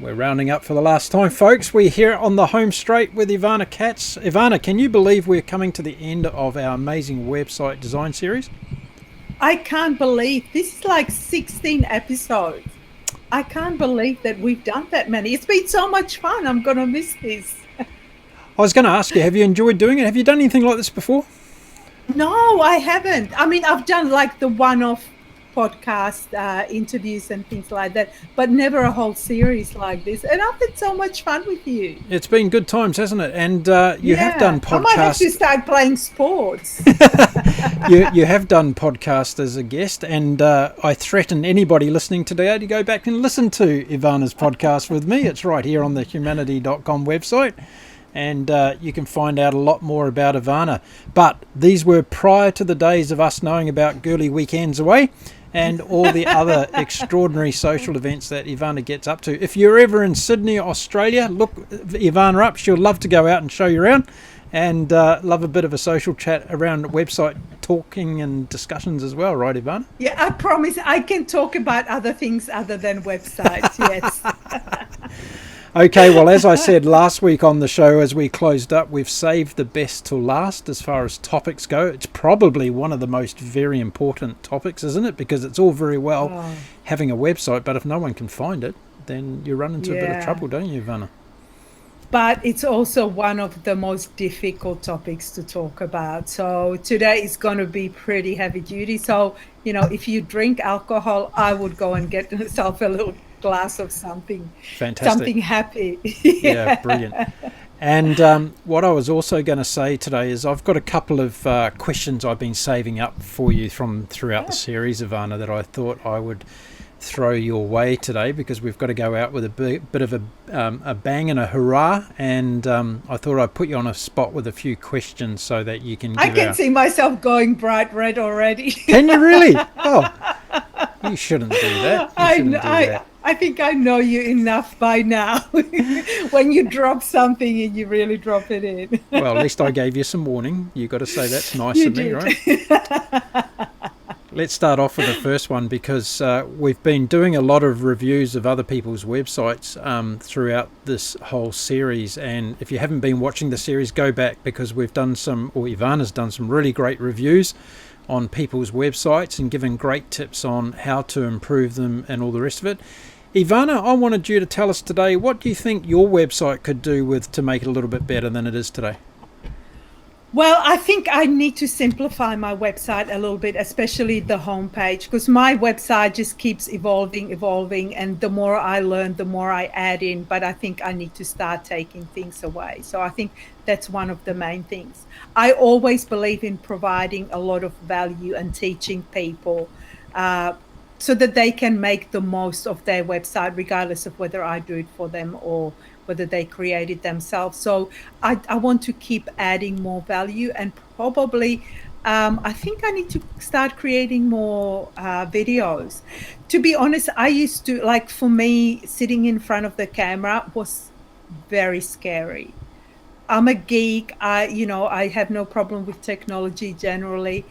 We're rounding up for the last time, folks. We're here on the home straight with Ivana Katz. Ivana, can you believe we're coming to the end of our amazing website design series? I can't believe this is like 16 episodes. I can't believe that we've done that many. It's been so much fun. I'm going to miss this. I was going to ask you, have you enjoyed doing it? Have you done anything like this before? No, I haven't. I mean, I've done like the one-off podcast interviews and things like that, but never a whole series like this. And I've had so much fun with you. It's been good times, hasn't it? And you have done podcasts. I might have to start playing sports. you have done podcasts as a guest, and I threaten anybody listening today to go back and listen to Ivana's podcast with me. It's right here on the humanity.com website. And you can find out a lot more about Ivana. But these were prior to the days of us knowing about girly weekends away and all the other extraordinary social events that Ivana gets up to. If you're ever in Sydney, Australia, look Ivana up. She'll love to go out and show you around, and love a bit of a social chat around website talking and discussions as well, right, Ivana? Yeah, I promise I can talk about other things other than websites, yes. Okay, well, as I said last week on the show, as we closed up, we've saved the best till last as far as topics go. It's probably one of the most very important topics, isn't it? Because it's all very well having a website, but if no one can find it, then you run into a bit of trouble, don't you, Ivana? But it's also one of the most difficult topics to talk about. So today is going to be pretty heavy duty. So, you know, if you drink alcohol, I would go and get yourself a little glass of something. Fantastic. Something happy. Yeah, brilliant. And what I was also going to say today is I've got a couple of questions I've been saving up for you from throughout the series, Ivana, that I thought I would throw your way today, because we've got to go out with a bit of a bang and a hurrah, and I thought I'd put you on a spot with a few questions so that you can I can see myself going bright red already. Can you really? Oh, you shouldn't do that. I think I know you enough by now. When you drop something and you really drop it in. Well, at least I gave you some warning. You got to say that's nice of me, right? Let's start off with the first one, because we've been doing a lot of reviews of other people's websites throughout this whole series. And if you haven't been watching the series, go back, because we've done Ivana's done some really great reviews on people's websites and given great tips on how to improve them and all the rest of it. Ivana, I wanted you to tell us today, what do you think your website could do to make it a little bit better than it is today? Well, I think I need to simplify my website a little bit, especially the homepage, because my website just keeps evolving, and the more I learn, the more I add in. But I think I need to start taking things away. So I think that's one of the main things. I always believe in providing a lot of value and teaching people so that they can make the most of their website, regardless of whether I do it for them or whether they create it themselves. So I want to keep adding more value, and probably I think I need to start creating more videos. To be honest, I used to, like, for me, sitting in front of the camera was very scary. I'm a geek. I have no problem with technology generally.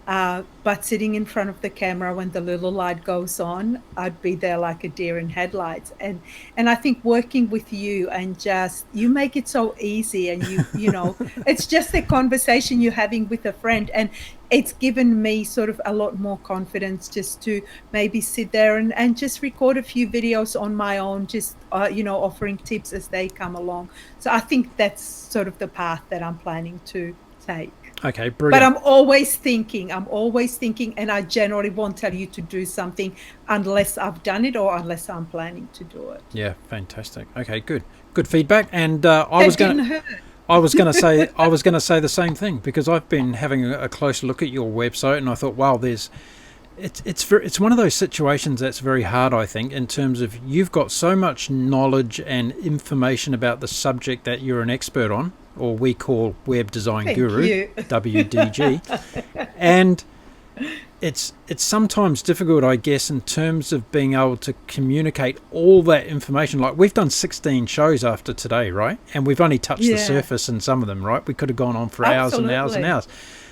But sitting in front of the camera when the little light goes on, I'd be there like a deer in headlights. And I think working with you, and just, you make it so easy, and you know, it's just a conversation you're having with a friend. And it's given me sort of a lot more confidence just to maybe sit there and just record a few videos on my own, just, offering tips as they come along. So I think that's sort of the path that I'm planning to take. Okay, brilliant. But I'm always thinking, and I generally won't tell you to do something unless I've done it or unless I'm planning to do it. Yeah, fantastic. Okay, good feedback. And I was going to say the same thing, because I've been having a close look at your website, and I thought, wow, it's one of those situations that's very hard, I think, in terms of you've got so much knowledge and information about the subject that you're an expert on, or we call Web Design Guru, WDG. And it's sometimes difficult, I guess, in terms of being able to communicate all that information. Like, we've done 16 shows after today, right? And we've only touched the surface in some of them, right? We could have gone on for hours and hours and hours.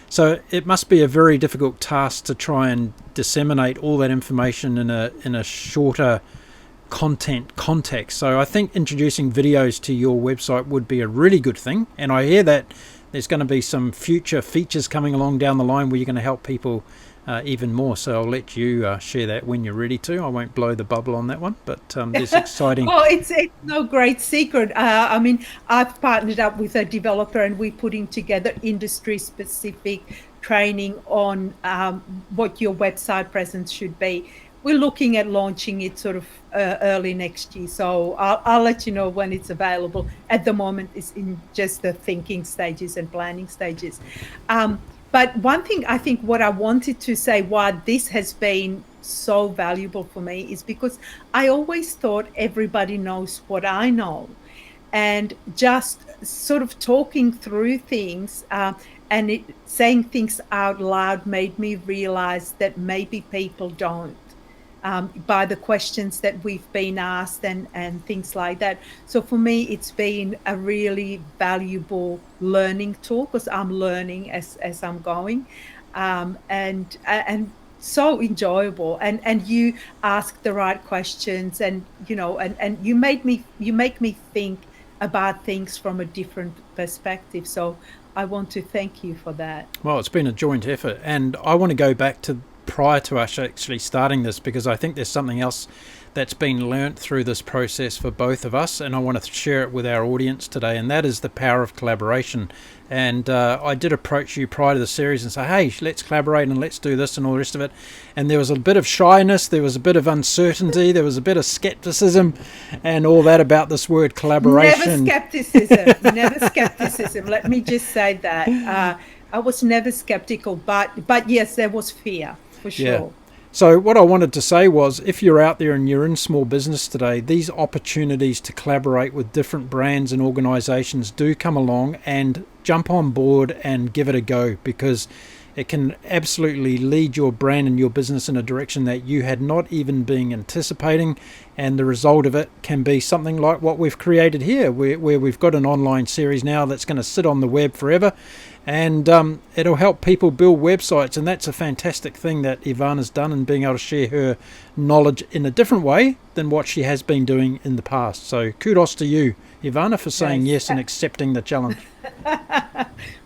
So it must be a very difficult task to try and disseminate all that information in a shorter content context. So I think introducing videos to your website would be a really good thing. And I hear that there's going to be some future features coming along down the line where you're going to help people even more. So I'll let you share that when you're ready to. I won't blow the bubble on that one, but there's exciting. Oh, it's no great secret. I mean, I've partnered up with a developer and we're putting together industry-specific training on what your website presence should be. We're looking at launching it sort of early next year. So I'll let you know when it's available. At the moment, it's in just the thinking stages and planning stages. But one thing I think what I wanted to say why this has been so valuable for me is because I always thought everybody knows what I know. And just sort of talking through things and saying things out loud made me realize that maybe people don't. By the questions that we've been asked and things like that. So for me, it's been a really valuable learning tool because I'm learning as I'm going, and so enjoyable. And you ask the right questions, and and you make me think about things from a different perspective. So I want to thank you for that. Well, it's been a joint effort, and I want to go back to prior to us actually starting this, because I think there's something else that's been learnt through this process for both of us, and I want to share it with our audience today, and that is the power of collaboration. And I did approach you prior to the series and say, hey, let's collaborate and let's do this and all the rest of it, and there was a bit of shyness, there was a bit of uncertainty, there was a bit of skepticism and all that about this word collaboration. Never skepticism. Let me just say that I was never skeptical, but yes, there was fear. For sure. Yeah. So what I wanted to say was, if you're out there and you're in small business today, these opportunities to collaborate with different brands and organizations do come along, and jump on board and give it a go, because it can absolutely lead your brand and your business in a direction that you had not even been anticipating. And the result of it can be something like what we've created here, where we've got an online series now that's going to sit on the web forever. And it'll help people build websites. And that's a fantastic thing that Ivana's done, and being able to share her knowledge in a different way than what she has been doing in the past. So kudos to you, Ivana, for saying yes and accepting the challenge.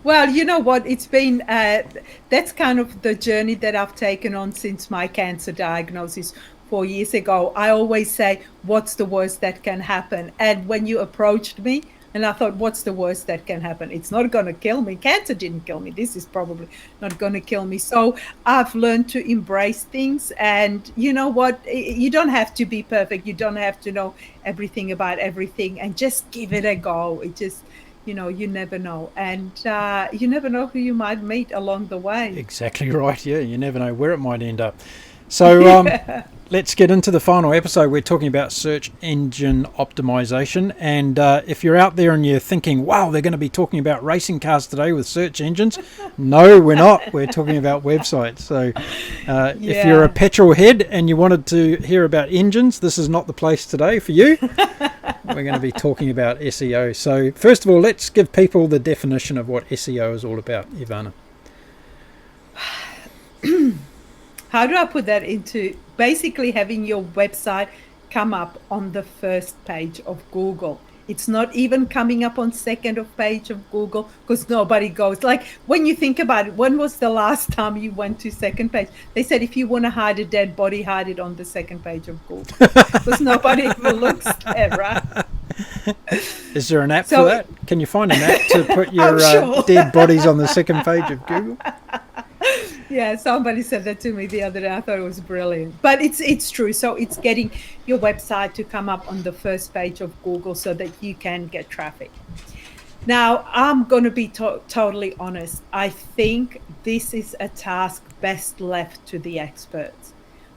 Well, you know what? It's been, that's kind of the journey that I've taken on since my cancer diagnosis 4 years ago. I always say, what's the worst that can happen? And when you approached me, and I thought, what's the worst that can happen? It's not going to kill me. Cancer didn't kill me. This is probably not going to kill me. So I've learned to embrace things. And you know what? You don't have to be perfect. You don't have to know everything about everything. And just give it a go. It just, you never know. And you never know who you might meet along the way. Exactly right. Yeah, you never know where it might end up. So let's get into the final episode. We're talking about search engine optimization. And if you're out there and you're thinking, wow, they're going to be talking about racing cars today with search engines. No, we're not. We're talking about websites. So if you're a petrol head and you wanted to hear about engines, this is not the place today for you. We're going to be talking about SEO. So first of all, let's give people the definition of what SEO is all about, Ivana. How do I put that into basically having your website come up on the first page of Google? It's not even coming up on second page of Google, because nobody goes. Like, when you think about it, when was the last time you went to second page? They said if you want to hide a dead body, hide it on the second page of Google, because nobody ever looks there, right? Is there an app for that? Can you find an app to put your dead bodies on the second page of Google? Yeah, somebody said that to me the other day. I thought it was brilliant. But it's true. So it's getting your website to come up on the first page of Google so that you can get traffic. Now, I'm going to be totally honest. I think this is a task best left to the experts.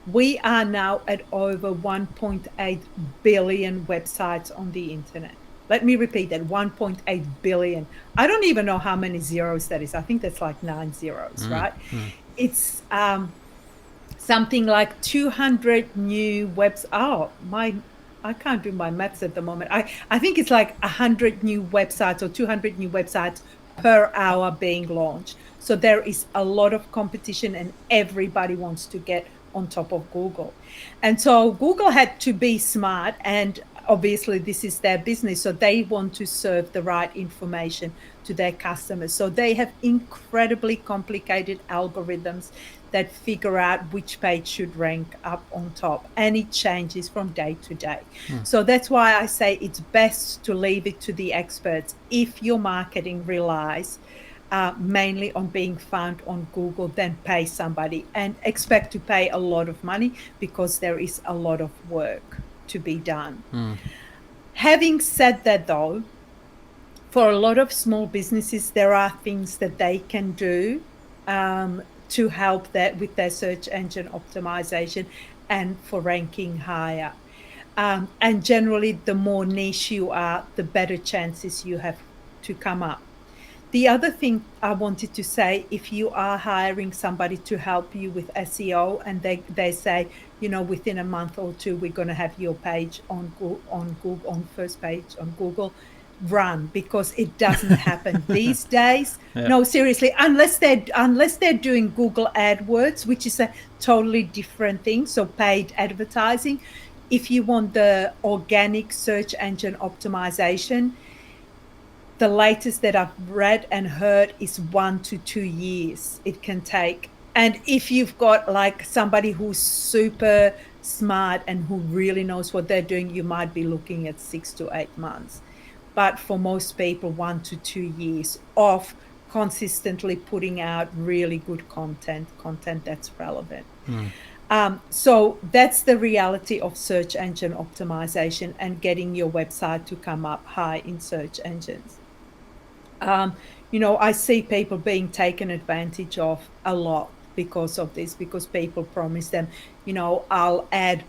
We are now at over 1.8 billion websites on the internet. Let me repeat that, 1.8 billion. I don't even know how many zeros that is. I think that's like 9 zeros, right? It's something like 200 new I can't do my maths at the moment. I think it's like 100 new websites or 200 new websites per hour being launched. So there is a lot of competition and everybody wants to get on top of Google. And so Google had to be smart, and obviously this is their business, so they want to serve the right information to their customers. So they have incredibly complicated algorithms that figure out which page should rank up on top, and it changes from day to day. So that's why I say it's best to leave it to the experts. If your marketing relies mainly on being found on Google, then pay somebody and expect to pay a lot of money, because there is a lot of work to be done. Having said that, though, for a lot of small businesses, there are things that they can do to help that with their search engine optimization and for ranking higher. And generally, the more niche you are, the better chances you have to come up. The other thing I wanted to say, if you are hiring somebody to help you with SEO and they say, within a month or two, we're going to have your page on Google, on first page on Google, run, because it doesn't happen these days. Yeah. No, seriously, unless they're doing Google AdWords, which is a totally different thing. So paid advertising. If you want the organic search engine optimization, the latest that I've read and heard is 1 to 2 years it can take. And if you've got like somebody who's super smart and who really knows what they're doing, you might be looking at 6 to 8 months. But for most people, 1 to 2 years of consistently putting out really good content that's relevant. So that's the reality of search engine optimization and getting your website to come up high in search engines. I see people being taken advantage of a lot because of this, because people promise them, I'll add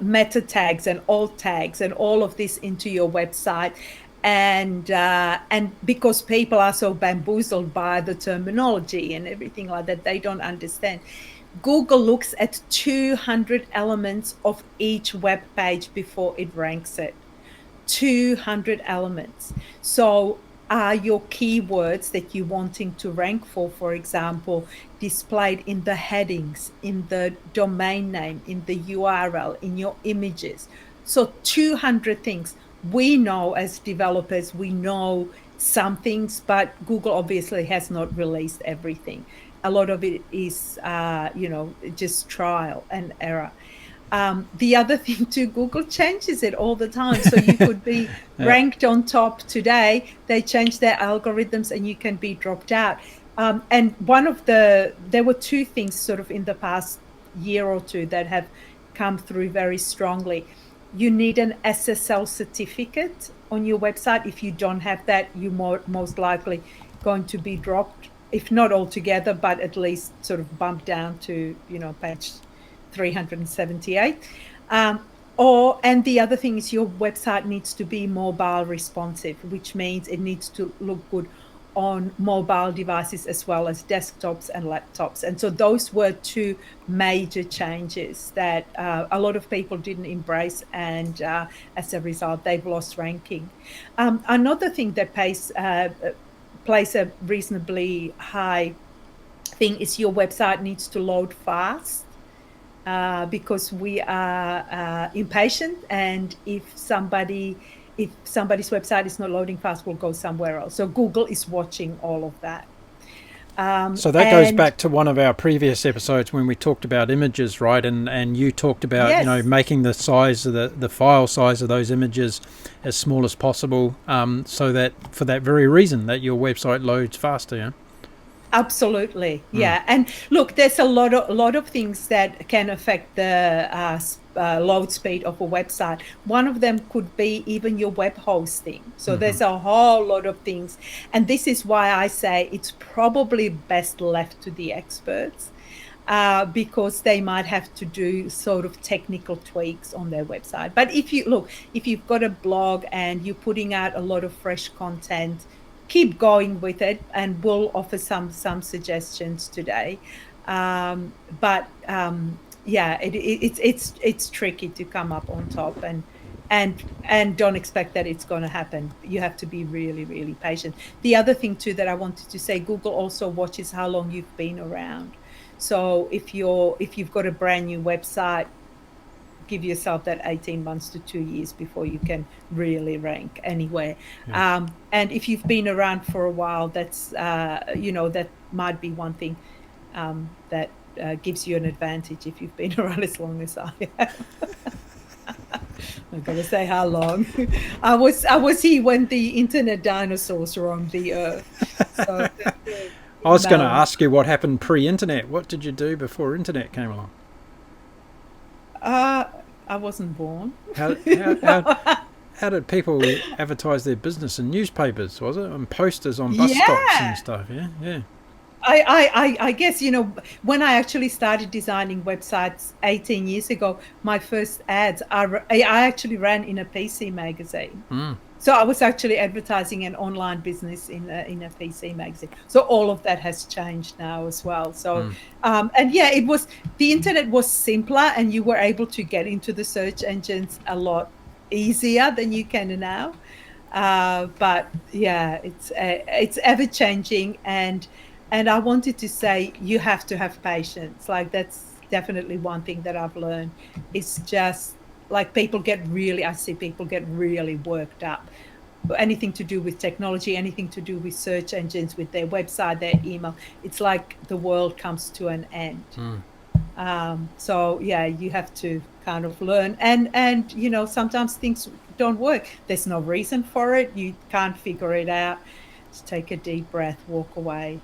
meta tags and alt tags and all of this into your website. And because people are so bamboozled by the terminology and everything like that, they don't understand. Google looks at 200 elements of each web page before it ranks it. 200 elements. So are your keywords that you're wanting to rank for example, displayed in the headings, in the domain name, in the URL, in your images? So 200 things. We know as developers, we know some things, but Google obviously has not released everything. A lot of it is, just trial and error. The other thing too, Google changes it all the time. So you could be ranked on top today. They change their algorithms and you can be dropped out. And there were two things sort of in the past year or two that have come through very strongly. You need an Ssl certificate on your website. If you don't have that, you're most likely going to be dropped, if not altogether, but at least sort of bumped down to, page 378. And the other thing is your website needs to be mobile responsive, which means it needs to look good on mobile devices as well as desktops and laptops. And so those were two major changes that a lot of people didn't embrace, and as a result, they've lost ranking. Another thing that plays a reasonably high thing is your website needs to load fast, because we are impatient, and if somebody's website is not loading fast, we'll go somewhere else. So Google is watching all of that. So that goes back to one of our previous episodes when we talked about images, right? And you talked about, yes, making the size of the file size of those images as small as possible, so that for that very reason that your website loads faster. Yeah. Absolutely, yeah. And look, there's a lot of things that can affect the load speed of a website. One of them could be even your web hosting. So there's a whole lot of things, and this is why I say it's probably best left to the experts, because they might have to do sort of technical tweaks on their website. But if you've got a blog and you're putting out a lot of fresh content, keep going with it, and we'll offer some suggestions today. But it's tricky to come up on top, and don't expect that it's going to happen. You have to be really, really patient. The other thing too that I wanted to say, Google also watches how long you've been around. So if you've got a brand new website, give yourself that 18 months to 2 years before you can really rank anywhere. Yeah. And if you've been around for a while, that's that might be one thing that gives you an advantage if you've been around as long as I have. I'm gonna say how long. I was here when the internet dinosaurs roamed the earth. So I was going to no. ask you what happened pre-internet. What did you do before internet came along? Uh, I wasn't born. How, how, how, how did people advertise their business in newspapers, was it? And posters on bus stops and Yeah. stuff, yeah? Yeah. I guess, when I actually started designing websites 18 years ago, my first ads, I actually ran in a PC magazine. Mm. So I was actually advertising an online business in a PC magazine. So all of that has changed now as well. So, Mm. and yeah, the internet was simpler and you were able to get into the search engines a lot easier than you can now. But yeah, it's ever changing, and I wanted to say you have to have patience. Like that's definitely one thing that I've learned. It's just like I see people get really worked up. Anything to do with technology, anything to do with search engines, with their website, their email. It's like the world comes to an end. Mm. So yeah, you have to kind of learn, and sometimes things don't work. There's no reason for it. You can't figure it out. Just take a deep breath, walk away,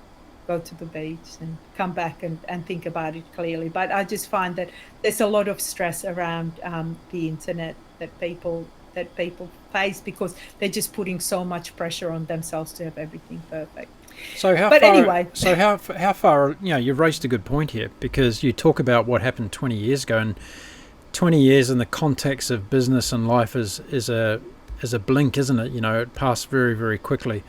go to the beach, and come back and think about it clearly. But I just find that there's a lot of stress around the internet that people face because they're just putting so much pressure on themselves to have everything perfect. So how But far? anyway, So how far? You've raised a good point here because you talk about what happened 20 years ago, and 20 years in the context of business and life is a blink, isn't it? It passed very, very quickly.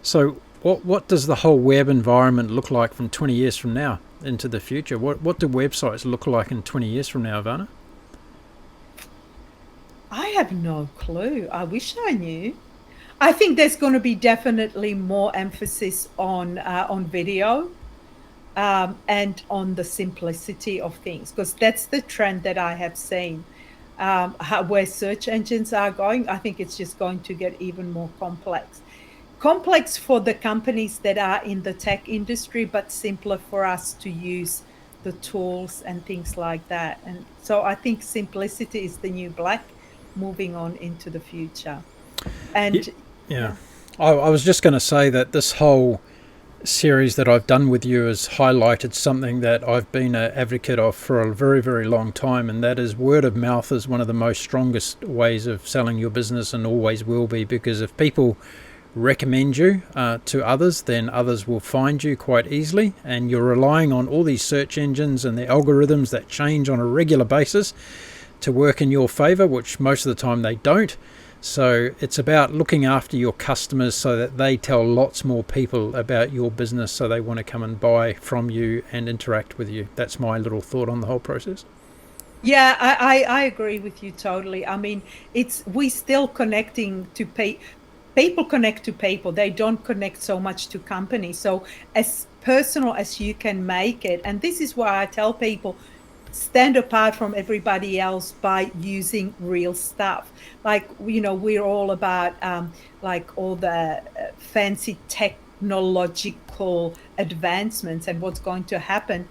So what does the whole web environment look like from 20 years from now into the future? What do websites look like in 20 years from now, Ivana? I have no clue. I wish I knew. I think there's going to be definitely more emphasis on video, and on the simplicity of things, because that's the trend that I have seen. Where search engines are going, I think it's just going to get even more complex. Complex for the companies that are in the tech industry, but simpler for us to use the tools and things like that. And so I think simplicity is the new black, moving on into the future. Y- And Yeah. yeah. I was just going to say that this whole series that I've done with you has highlighted something that I've been an advocate of for a very, very long time, and that is word of mouth is one of the most strongest ways of selling your business and always will be, because if people recommend you to others, then others will find you quite easily, and you're relying on all these search engines and the algorithms that change on a regular basis to work in your favor, which most of the time they don't. So it's about looking after your customers so that they tell lots more people about your business, so they want to come and buy from you and interact with you. That's my little thought on the whole process. Yeah, I agree with you totally. I mean, we still connecting to people connect to people. They don't connect so much to companies. So as personal as you can make it, and this is why I tell people stand apart from everybody else by using real stuff. Like, we're all about like all the fancy technological advancements and what's going to happen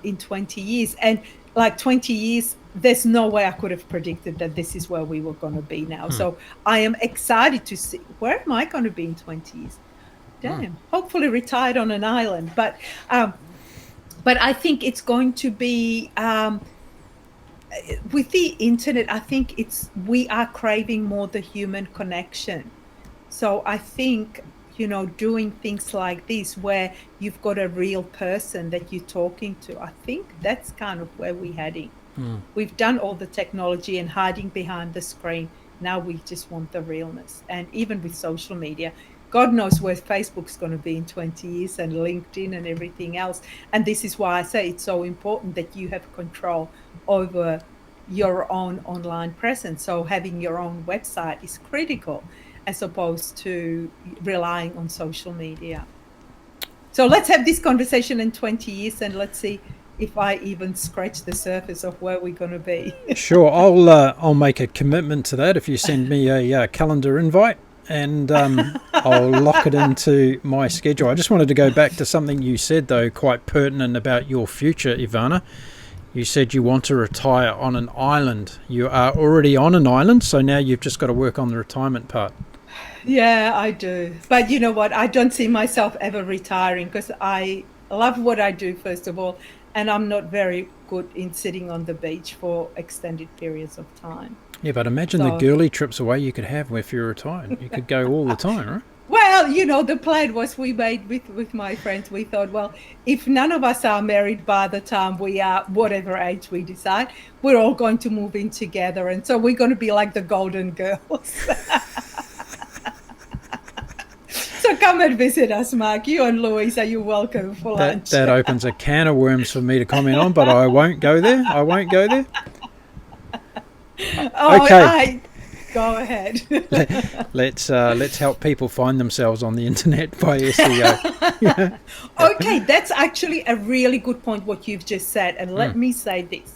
in 20 years. And like 20 years, there's no way I could have predicted that this is where we were going to be now. Hmm. So I am excited to see where am I going to be in 20 years. Hmm. Damn, hopefully retired on an island. But I think it's going to be with the internet. I think we are craving more the human connection. So I think, doing things like this where you've got a real person that you're talking to, I think that's kind of where we're heading. Hmm. We've done all the technology and hiding behind the screen. Now we just want the realness. And even with social media, God knows where Facebook's going to be in 20 years, and LinkedIn and everything else. And this is why I say it's so important that you have control over your own online presence. So having your own website is critical as opposed to relying on social media. So let's have this conversation in 20 years and let's see if I even scratch the surface of where we're going to be. Sure, I'll make a commitment to that if you send me a calendar invite, and I'll lock it into my schedule. I just wanted to go back to something you said, though, quite pertinent about your future, Ivana. You said you want to retire on an island. You are already on an island, so now you've just got to work on the retirement part. Yeah, I do. But you know what? I don't see myself ever retiring because I love what I do, first of all, and I'm not very good in sitting on the beach for extended periods of time. Yeah, but imagine the girly trips away you could have if you're retired. You could go all the time, right? Well, the plan was we made with my friends. We thought, well, if none of us are married by the time we are whatever age we decide, we're all going to move in together. And so we're going to be like the Golden Girls. So come and visit us, Mark. You and Louisa, you're welcome for lunch. That opens a can of worms for me to comment on, but I won't go there. Okay. Go ahead. Let's help people find themselves on the internet by SEO. Okay, that's actually a really good point what you've just said, and let me say this.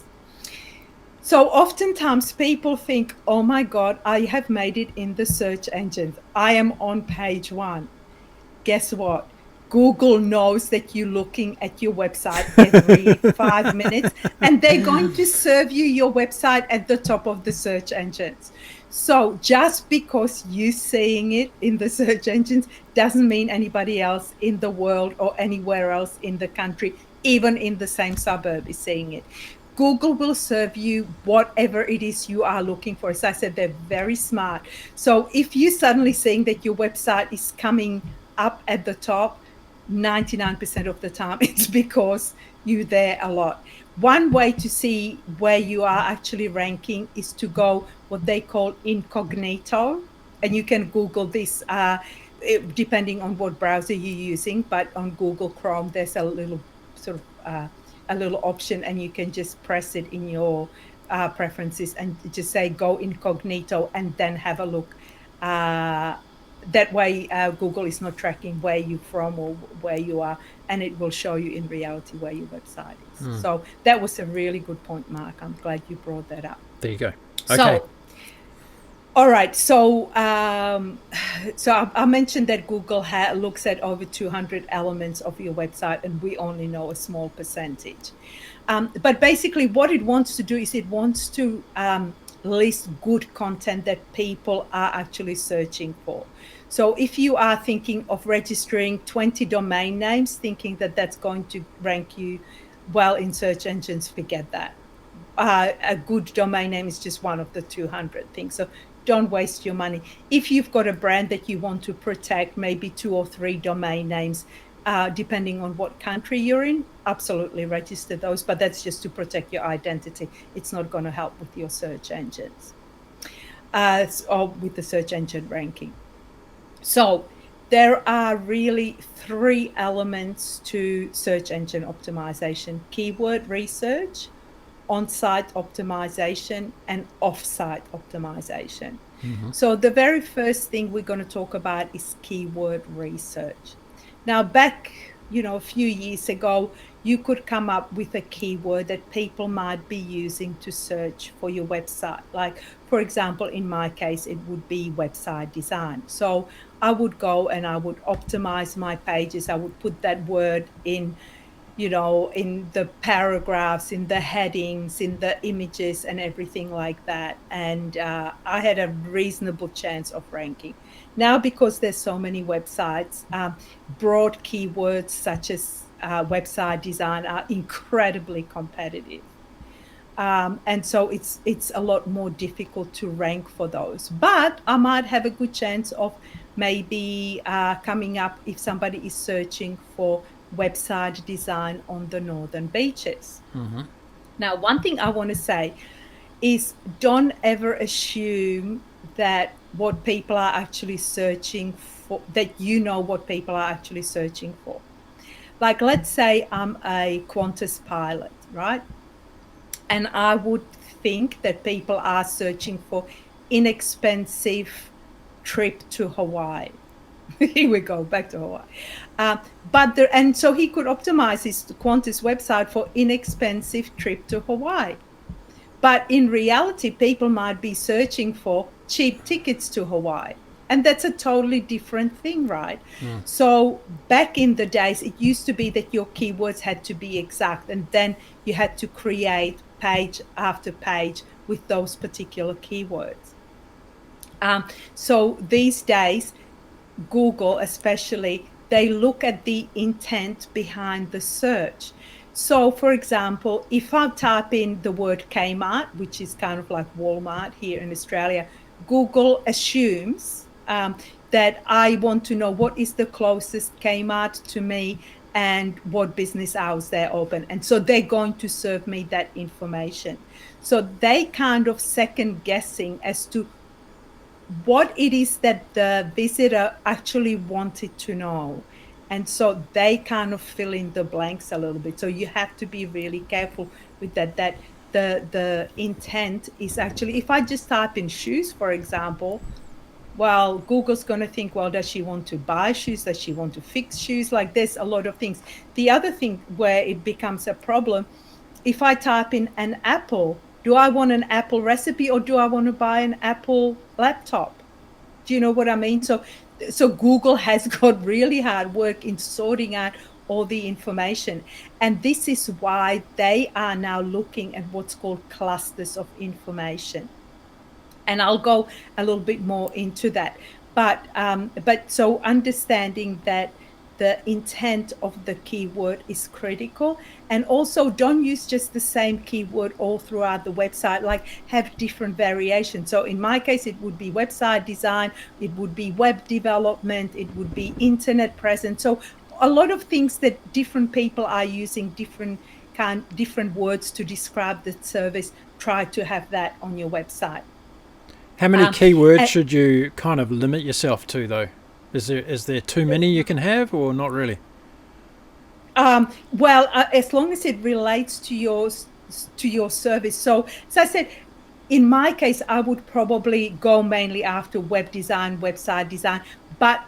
So oftentimes people think, oh my God, I have made it in the search engines. I am on page 1. Guess what? Google knows that you're looking at your website every 5 minutes, and they're going to serve you your website at the top of the search engines. So just because you're seeing it in the search engines doesn't mean anybody else in the world or anywhere else in the country, even in the same suburb, is seeing it. Google will serve you whatever it is you are looking for. As I said, they're very smart. So if you're suddenly seeing that your website is coming up at the top, 99% of the time, it's because you're there a lot. One way to see where you are actually ranking is to go what they call incognito. And you can Google this depending on what browser you're using. But on Google Chrome, there's a little sort of a little option, and you can just press it in your preferences and just say go incognito and then have a look. That way, Google is not tracking where you're from or where you are, and it will show you in reality where your website is. So that was a really good point, Mark. I'm glad you brought that up. There you go. Okay. So, all right. So, I mentioned that Google looks at over 200 elements of your website, and we only know a small percentage. But basically, what it wants to do is it wants to list good content that people are actually searching for. So if you are thinking of registering 20 domain names, thinking that that's going to rank you well in search engines, forget that. A good domain name is just one of the 200 things. So don't waste your money. If you've got a brand that you want to protect, maybe 2 or 3 domain names, depending on what country you're in, absolutely register those. But that's just to protect your identity. It's not going to help with your search engines or with the search engine ranking. So there are really 3 elements to search engine optimization: keyword research, on-site optimization, and off-site optimization. So the very first thing we're going to talk about is keyword research. Now, back, a few years ago, you could come up with a keyword that people might be using to search for your website. Like, for example, in my case, it would be website design. So I would go and I would optimize my pages. I would put that word in, in the paragraphs, in the headings, in the images and everything like that. And I had a reasonable chance of ranking. Now, because there's so many websites, broad keywords such as website design are incredibly competitive. And so it's a lot more difficult to rank for those. But I might have a good chance of maybe coming up if somebody is searching for website design on the northern beaches. Now, one thing I want to say is don't ever assume that what people are actually searching for, that what people are actually searching for. Like, let's say I'm a Qantas pilot, right? And I would think that people are searching for inexpensive trip to Hawaii. Here we go, back to Hawaii. And so he could optimize his Qantas website for inexpensive trip to Hawaii. But in reality, people might be searching for cheap tickets to Hawaii. And that's a totally different thing, right? So back in the days, it used to be that your keywords had to be exact, and then you had to create page after page with those particular keywords. So these days, Google especially, they look at the intent behind the search. So, for example, if I type in the word Kmart, which is kind of like Walmart here in Australia, Google assumes that I want to know what is the closest Kmart to me and what business hours they're open. And so they're going to serve me that information. So they kind of second guessing as to what it is that the visitor actually wanted to know. And so they kind of fill in the blanks a little bit. So you have to be really careful with that the intent is actually, if I just type in shoes, for example, well, Google's going to think, well, does she want to buy shoes? Does she want to fix shoes? Like, there's a lot of things. The other thing where it becomes a problem, if I type in an apple, do I want an Apple recipe or do I want to buy an Apple laptop? Do you know what I mean? So Google has got really hard work in sorting out all the information. And this is why they are now looking at what's called clusters of information. And I'll go a little bit more into that. But so understanding that the intent of the keyword is critical, and also don't use just the same keyword all throughout the website, like have different variations. So in my case, it would be website design, it would be web development, it would be internet presence. So a lot of things that different people are using different words to describe the service. Try to have that on your website. How many keywords should you kind of limit yourself to, though? Is there too many you can have, or not really? Well, as long as it relates to your service. So I said, in my case, I would probably go mainly after web design, website design, but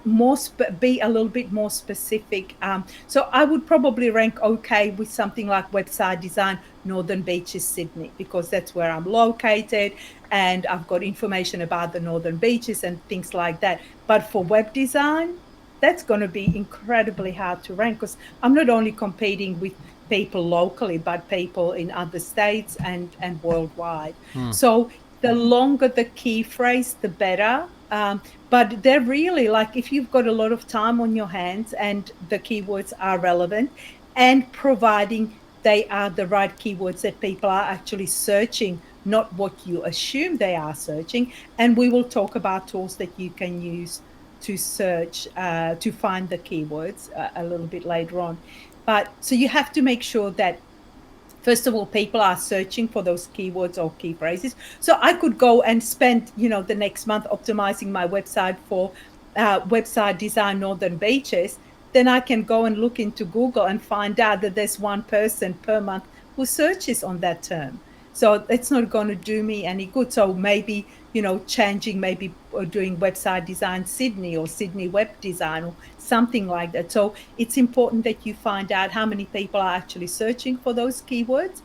be a little bit more specific. So I would probably rank okay with something like website design, Northern Beaches, Sydney, because that's where I'm located and I've got information about the Northern Beaches and things like that. But for web design, that's going to be incredibly hard to rank because I'm not only competing with people locally, but people in other states and worldwide. So the longer the key phrase, the better. But they're really, like, if you've got a lot of time on your hands and the keywords are relevant, and providing they are the right keywords that people are actually searching, not what you assume they are searching. And we will talk about tools that you can use to search, to find the keywords a little bit later on. But so you have to make sure that, first of all, people are searching for those keywords or key phrases. So I could go and spend, the next month optimizing my website for website design Northern Beaches. Then I can go and look into Google and find out that there's one person per month who searches on that term. So it's not going to do me any good. So maybe, changing, maybe doing website design Sydney or Sydney web design or something like that. So it's important that you find out how many people are actually searching for those keywords.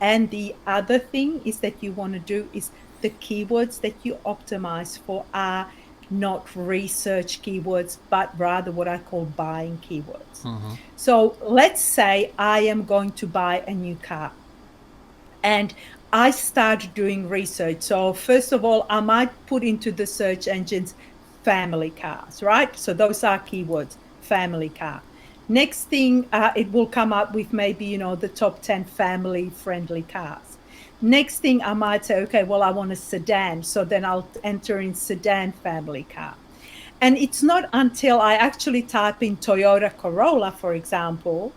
And the other thing is that you want to do is the keywords that you optimize for are not research keywords, but rather what I call buying keywords. So let's say I am going to buy a new car. And I started doing research. So first of all, I might put into the search engines family cars, right? So those are keywords, family car. Next thing, it will come up with maybe, the top 10 family-friendly cars. Next thing, I might say, okay, well, I want a sedan. So then I'll enter in sedan family car. And it's not until I actually type in Toyota Corolla, for example,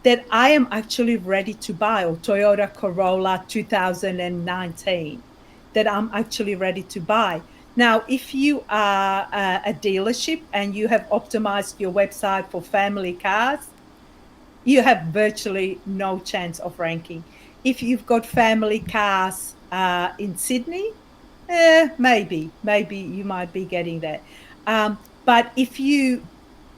that I am actually ready to buy, or Toyota Corolla 2019, that I'm actually ready to buy. Now, if you are a dealership and you have optimized your website for family cars, you have virtually no chance of ranking. If you've got family cars in Sydney, maybe you might be getting that. But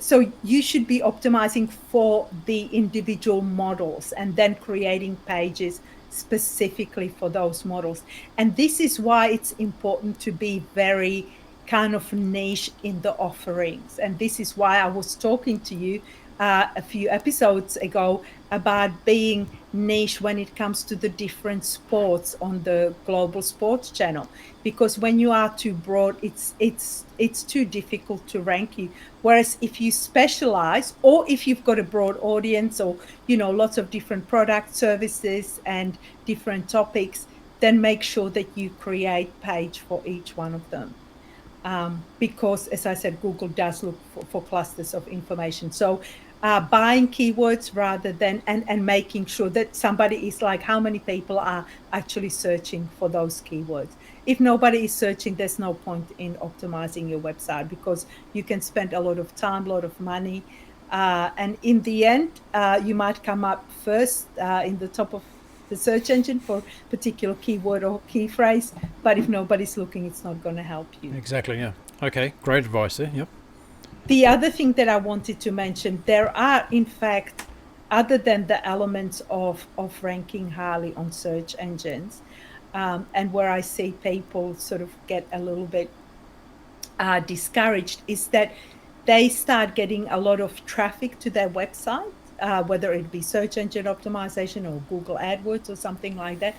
so you should be optimizing for the individual models and then creating pages specifically for those models. And this is why it's important to be very kind of niche in the offerings. And this is why I was talking to you a few episodes ago about being niche when it comes to the different sports on the global sports channel, because when you are too broad, it's too difficult to rank you. Whereas if you specialize, or if you've got a broad audience, or lots of different product services and different topics, then make sure that you create page for each one of them. Because, as I said, Google does look for clusters of information. So buying keywords rather than, and making sure that somebody is like, how many people are actually searching for those keywords? If nobody is searching, there's no point in optimizing your website, because you can spend a lot of time, a lot of money. And in the end, you might come up first in the top of the search engine for particular keyword or key phrase, but if nobody's looking, it's not going to help you. Exactly, yeah. Okay, great advice there, yep. The other thing that I wanted to mention, there are, in fact, other than the elements of ranking highly on search engines, and where I see people sort of get a little bit discouraged, is that they start getting a lot of traffic to their website, whether it be search engine optimization or Google AdWords or something like that.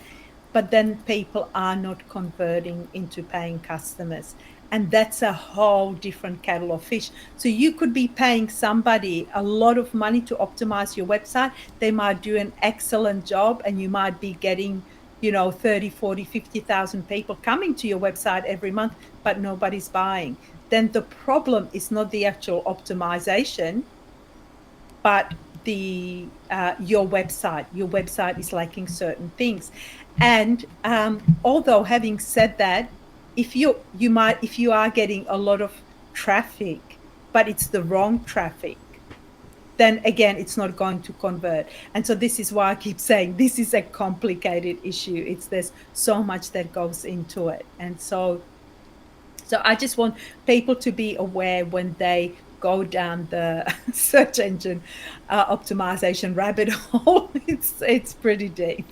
But then people are not converting into paying customers. And that's a whole different kettle of fish. So you could be paying somebody a lot of money to optimize your website. They might do an excellent job, and you might be getting 30, 40, 50,000 people coming to your website every month, but nobody's buying. Then the problem is not the actual optimization, but your website is lacking certain things. And although, having said that, if you are getting a lot of traffic, but it's the wrong traffic, then again, it's not going to convert. And so this is why I keep saying this is a complicated issue. There's so much that goes into it. And so I just want people to be aware when they go down the search engine optimization rabbit hole. It's pretty deep.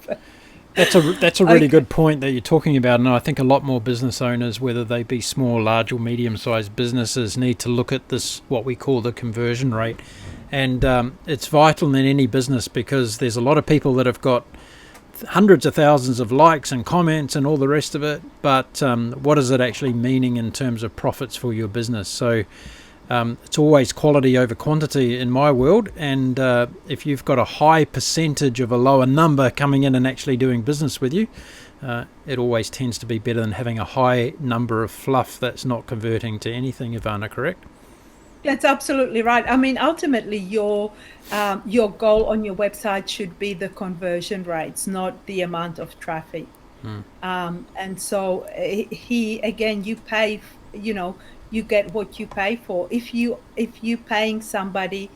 That's a really good point that you're talking about, and I think a lot more business owners, whether they be small, large, or medium-sized businesses, need to look at this, what we call the conversion rate. And it's vital in any business, because there's a lot of people that have got hundreds of thousands of likes and comments and all the rest of it, but what is it actually meaning in terms of profits for your business? So it's always quality over quantity in my world, and if you've got a high percentage of a lower number coming in and actually doing business with you, it always tends to be better than having a high number of fluff that's not converting to anything. Ivana, correct? That's absolutely right. I mean, ultimately, your goal on your website should be the conversion rates, not the amount of traffic. And so again, you pay, you get what you pay for. If you paying somebody,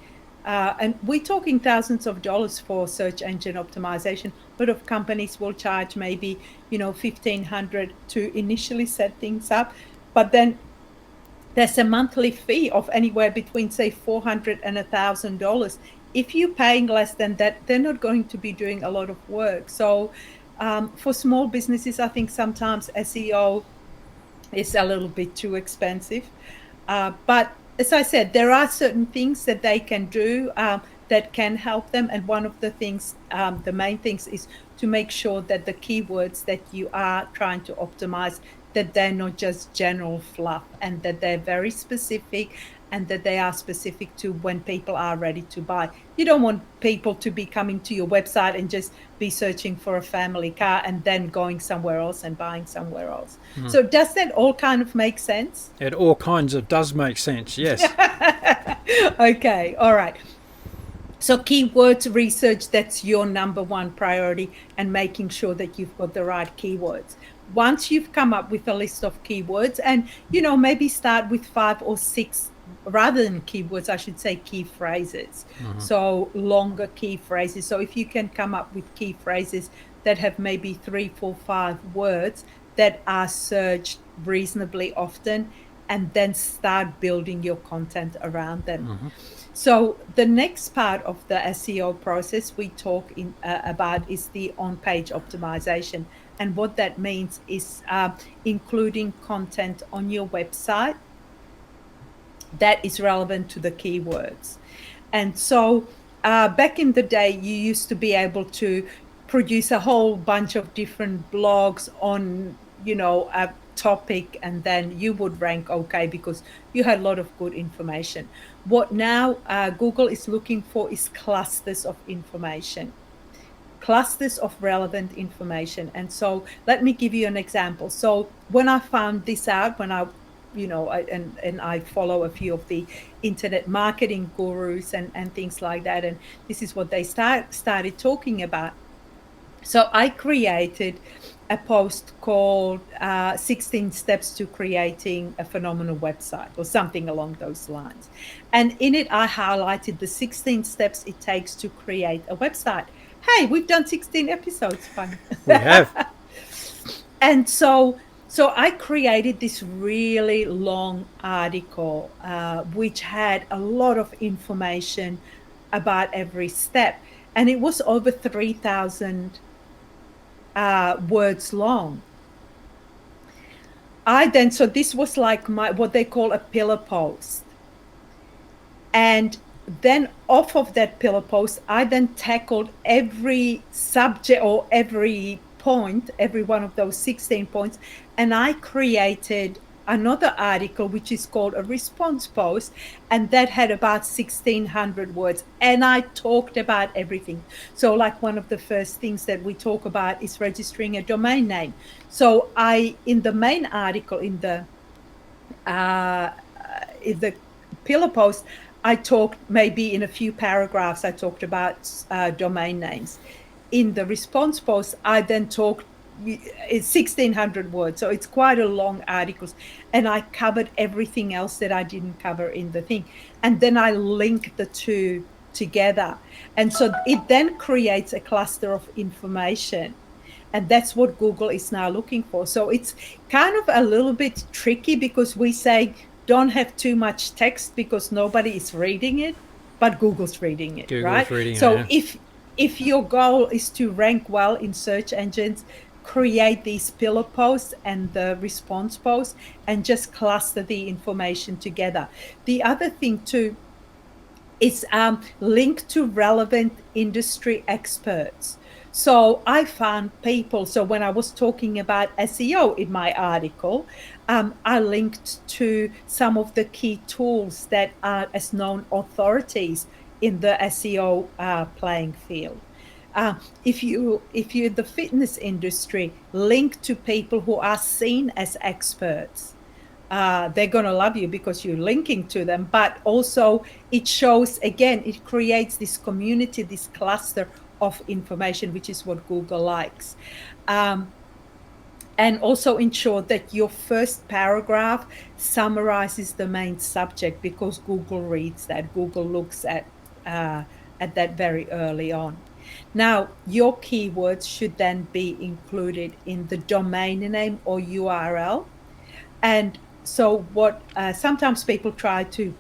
and we're talking thousands of dollars for search engine optimization. A lot of companies will charge maybe $1,500 to initially set things up, but then there's a monthly fee of anywhere between, say, $400 and $1,000. If you're paying less than that, they're not going to be doing a lot of work. So for small businesses, I think sometimes SEO is a little bit too expensive. But as I said, there are certain things that they can do that can help them. And one of the things, the main things, is to make sure that the keywords that you are trying to optimize, that they're not just general fluff, and that they're very specific, and that they are specific to when people are ready to buy. You don't want people to be coming to your website and just be searching for a family car and then going somewhere else and buying somewhere else. So does that all kind of make sense? It all kinds of does make sense, yes. Okay, all right. So keywords research, that's your number one priority, and making sure that you've got the right keywords. Once you've come up with a list of keywords, and maybe start with 5 or 6, rather than keywords, I should say key phrases. So longer key phrases. So if you can come up with key phrases that have maybe 3, 4, 5 words that are searched reasonably often, and then start building your content around them. So the next part of the SEO process we talk about is the on-page optimization. And what that means is including content on your website that is relevant to the keywords. And so back in the day, you used to be able to produce a whole bunch of different blogs on, a topic, and then you would rank okay because you had a lot of good information. What now Google is looking for is clusters of information, clusters of relevant information. And so let me give you an example. So when I found this out, when I I follow a few of the internet marketing gurus and things like that, and this is what they started talking about. So I created a post called 16 Steps to Creating a Phenomenal Website, or something along those lines. And in it, I highlighted the 16 steps it takes to create a website. Hey, we've done 16 episodes, fun. We have. And so I created this really long article, which had a lot of information about every step. And it was over 3,000 words long. So this was like what they call a pillar post. And then off of that pillar post, I then tackled every subject or every point, every one of those 16 points, and I created another article which is called a response post, and that had about 1,600 words, and I talked about everything. So like one of the first things that we talk about is registering a domain name. So in the main article, in the pillar post, I talked maybe in a few paragraphs, I talked about domain names. In the response post, I then talked, it's 1,600 words. So it's quite a long article. And I covered everything else that I didn't cover in the thing. And then I link the two together. And so it then creates a cluster of information. And that's what Google is now looking for. So it's kind of a little bit tricky because we say, don't have too much text because nobody is reading it, but Google's reading it, right? Reading so it, if your goal is to rank well in search engines, create these pillar posts and the response posts and just cluster the information together. The other thing too is link to relevant industry experts. So I found people, so when I was talking about SEO in my article, I linked to some of the key tools that are as known authorities in the SEO playing field. If you're the fitness industry, link to people who are seen as experts. They're going to love you because you're linking to them, but also it shows, again, it creates this community, this cluster of information, which is what Google likes. And also ensure that your first paragraph summarizes the main subject, because Google reads that. Google looks at that very early on. Now, your keywords should then be included in the domain name or URL. And so what sometimes people try to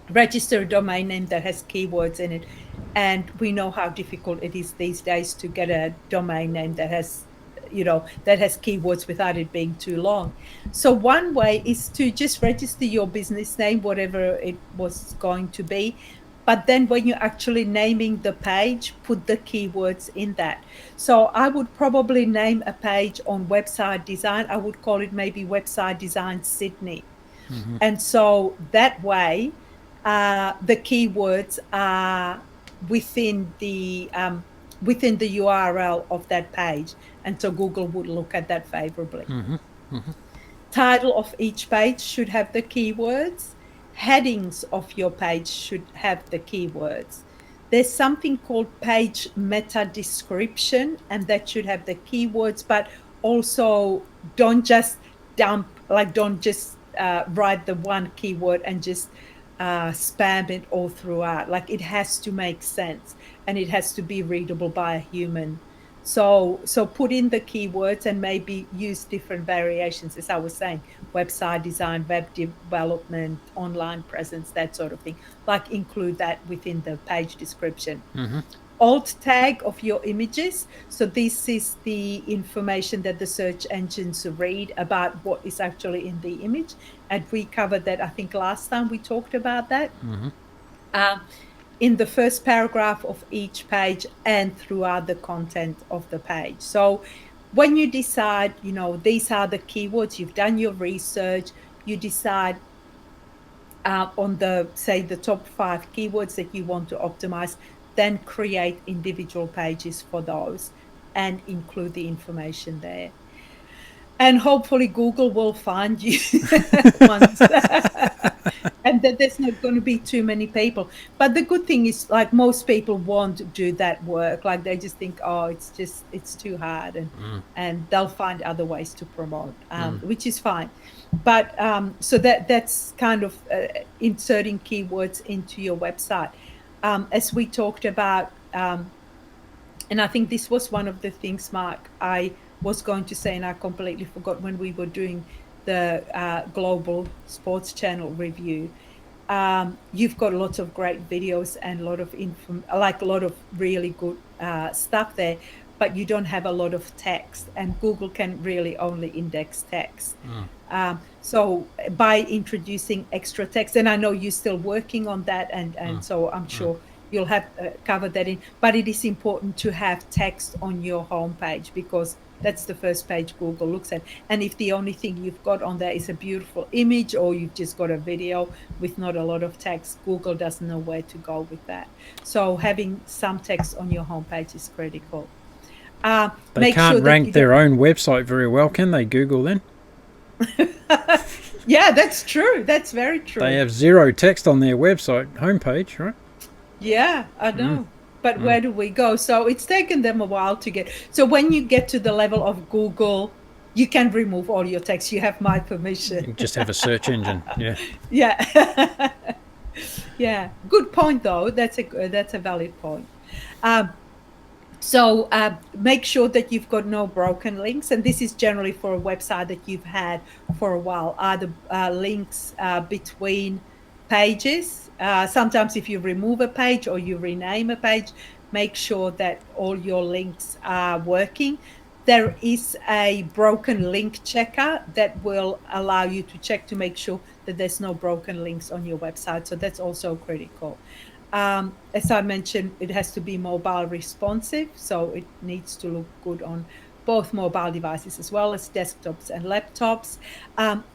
register a domain name that has keywords in it, and we know how difficult it is these days to get a domain name that has keywords without it being too long. So one way is to just register your business name, whatever it was going to be. But then when you're actually naming the page, put the keywords in that. So I would probably name a page on website design. I would call it maybe Website Design Sydney. Mm-hmm. And so that way, the keywords are within the URL of that page. And so Google would look at that favorably. Mm-hmm. Mm-hmm. Title of each page should have the keywords. Headings of your page should have the keywords. There's something called page meta description, and that should have the keywords, but also don't just write the one keyword and just spam it all throughout. Like, it has to make sense, and it has to be readable by a human So put in the keywords and maybe use different variations, as I was saying, website design, web development, online presence, that sort of thing. Like include that within the page description. Alt tag of your images. So this is the information that the search engines read about what is actually in the image. And we covered that, I think last time we talked about that. In the first paragraph of each page and throughout the content of the page. So when you decide, these are the keywords, you've done your research, you decide on the top 5 keywords that you want to optimize, then create individual pages for those and include the information there. And hopefully Google will find you once. And that there's not going to be too many people. But the good thing is, like, most people won't do that work. Like, they just think, oh, it's too hard, and they'll find other ways to promote, which is fine. But so that's kind of inserting keywords into your website. As we talked about, and I think this was one of the things, Mark, I was going to say, and I completely forgot when we were doing the Global Sports Channel review. You've got lots of great videos and a lot of really good stuff there, but you don't have a lot of text, and Google can really only index text. So by introducing extra text, and I know you're still working on that, and so I'm sure you'll have covered that in, but it is important to have text on your homepage, because that's the first page Google looks at. And if the only thing you've got on there is a beautiful image, or you've just got a video with not a lot of text, Google doesn't know where to go with that. So having some text on your homepage is critical. They can't rank their own website very well, can they, Google, then? Yeah, that's true. That's very true. They have zero text on their website homepage, right? Yeah, I know. But where do we go? So it's taken them a while to get. So when you get to the level of Google, you can remove all your text. You have my permission. You just have a search engine. Yeah. Yeah. Yeah. Good point, though. That's a valid point. So make sure that you've got no broken links. And this is generally for a website that you've had for a while. Are the links between pages? Sometimes if you remove a page or you rename a page, make sure that all your links are working. There is a broken link checker that will allow you to check to make sure that there's no broken links on your website. So that's also critical. As I mentioned, it has to be mobile responsive, so it needs to look good on both mobile devices as well as desktops and laptops.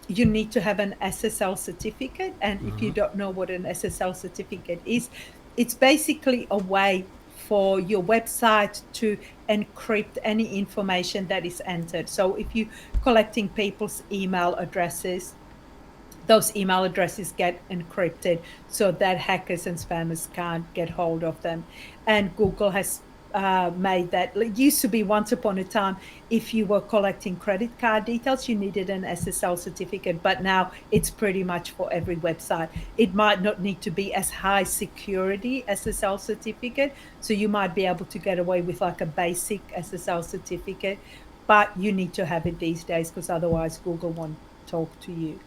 You need to have an SSL certificate. And if you don't know what an SSL certificate is, it's basically a way for your website to encrypt any information that is entered. So if you're collecting people's email addresses, those email addresses get encrypted so that hackers and spammers can't get hold of them. And Google has made that. It used to be, once upon a time, if you were collecting credit card details, you needed an SSL certificate, but now it's pretty much for every website. It might not need to be as high security SSL certificate, so you might be able to get away with like a basic SSL certificate, but you need to have it these days, because otherwise Google won't talk to you.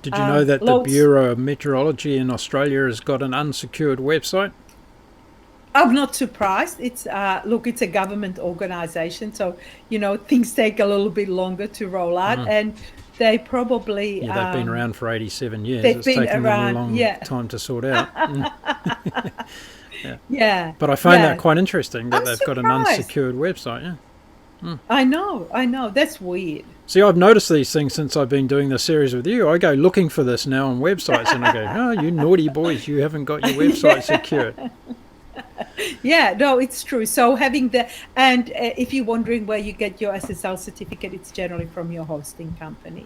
Did you know that the Bureau of Meteorology in Australia has got an unsecured website? I'm not surprised. It's it's a government organization, so things take a little bit longer to roll out, and they probably they've been around for 87 years. They've it's been taken around, them a long time to sort out. Yeah. But I find that quite interesting that they've got an surprised. unsecured website. Yeah. I know. That's weird. See, I've noticed these things since I've been doing the series with you. I go looking for this now on websites, and I go, "Oh, you naughty boys! You haven't got your website secured." Yeah, no, it's true. So having and if you're wondering where you get your SSL certificate, it's generally from your hosting company.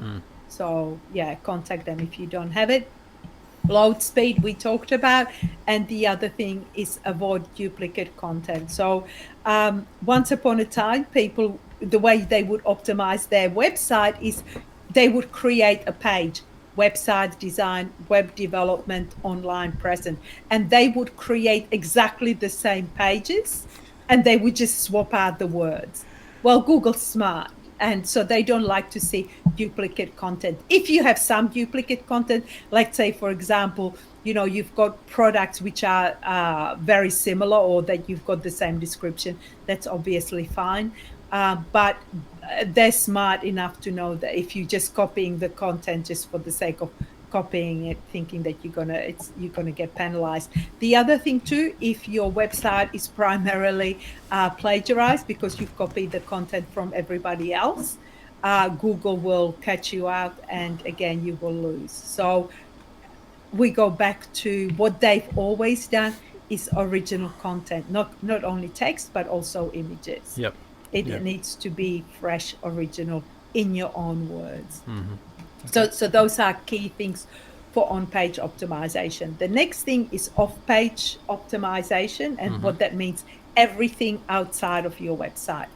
So yeah, contact them if you don't have it. Load speed we talked about, and the other thing is avoid duplicate content. So once upon a time, people, the way they would optimize their website is they would create a page: website design, web development, online presence, and they would create exactly the same pages and they would just swap out the words. Well, Google's smart, and so they don't like to see duplicate content. If you have some duplicate content, let's say, for example, you've got products which are very similar, or that you've got the same description, that's obviously fine. But they're smart enough to know that if you're just copying the content just for the sake of copying it, thinking that you're gonna get penalized. The other thing too, if your website is primarily plagiarized because you've copied the content from everybody else, Google will catch you out, and again you will lose. So we go back to what they've always done is original content, not only text but also images. Yep. It needs to be fresh, original, in your own words. Mm-hmm. Okay. So those are key things for on-page optimization. The next thing is off-page optimization, and what that means, everything outside of your website.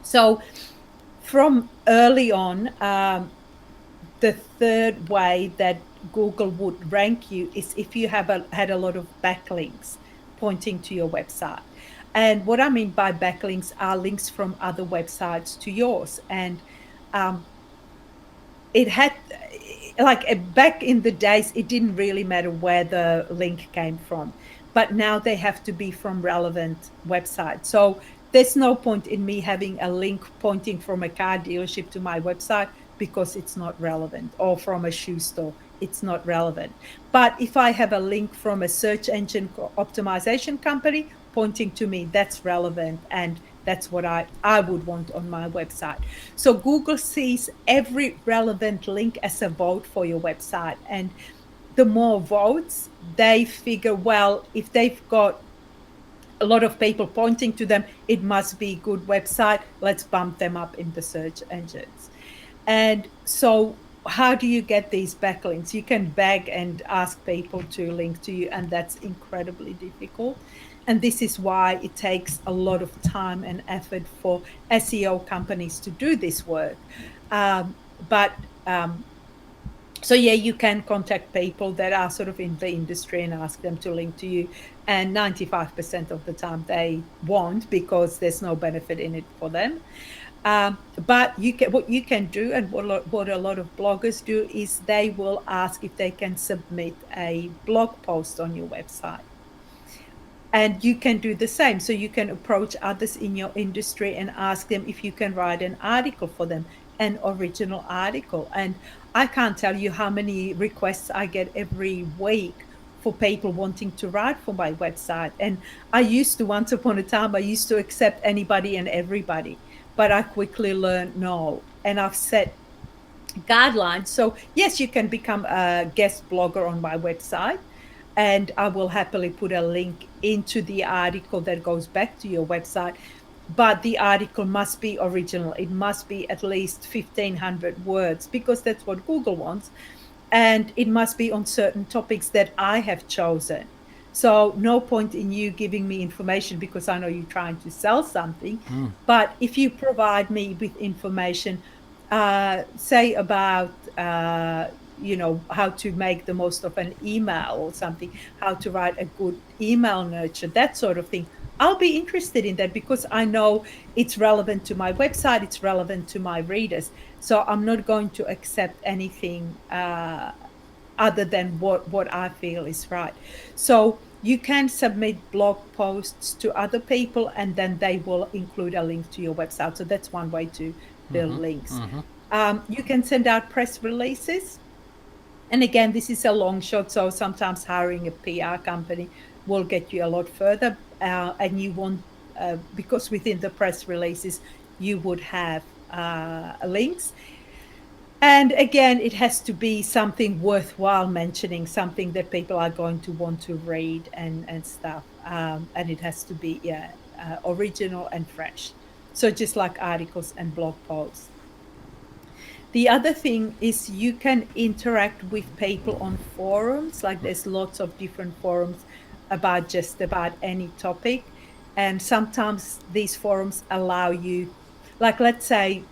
So from early on, the third way that Google would rank you is if you have had a lot of backlinks pointing to your website. And what I mean by backlinks are links from other websites to yours. And it had, like, back in the days, it didn't really matter where the link came from, but now they have to be from relevant websites. So there's no point in me having a link pointing from a car dealership to my website because it's not relevant, or from a shoe store, it's not relevant. But if I have a link from a search engine optimization company pointing to me, that's relevant, and that's what I would want on my website. So Google sees every relevant link as a vote for your website. And the more votes, they figure, well, if they've got a lot of people pointing to them, it must be a good website. Let's bump them up in the search engines. And so how do you get these backlinks? You can beg and ask people to link to you, and that's incredibly difficult. And this is why it takes a lot of time and effort for SEO companies to do this work. So yeah, you can contact people that are sort of in the industry and ask them to link to you. And 95% of the time they won't, because there's no benefit in it for them. But what you can do, and what a lot of bloggers do, is they will ask if they can submit a blog post on your website. And you can do the same. So you can approach others in your industry and ask them if you can write an article for them, an original article. And I can't tell you how many requests I get every week for people wanting to write for my website. And once upon a time, I used to accept anybody and everybody, but I quickly learned no. And I've set guidelines. So yes, you can become a guest blogger on my website, and I will happily put a link into the article that goes back to your website. But the article must be original. It must be at least 1,500 words, because that's what Google wants. And it must be on certain topics that I have chosen. So no point in you giving me information because I know you're trying to sell something. But if you provide me with information, say about how to make the most of an email or something, how to write a good email nurture, that sort of thing, I'll be interested in that, because I know it's relevant to my website, it's relevant to my readers. So I'm not going to accept anything other than what I feel is right. So you can submit blog posts to other people, and then they will include a link to your website. So that's one way to build links. You can send out press releases. And again, this is a long shot, so sometimes hiring a PR company will get you a lot further. And you want, because within the press releases, you would have links. And again, it has to be something worthwhile mentioning, something that people are going to want to read and stuff. And it has to be original and fresh. So just like articles and blog posts. The other thing is you can interact with people on forums. Like, there's lots of different forums about just about any topic. And sometimes these forums allow you, like, let's say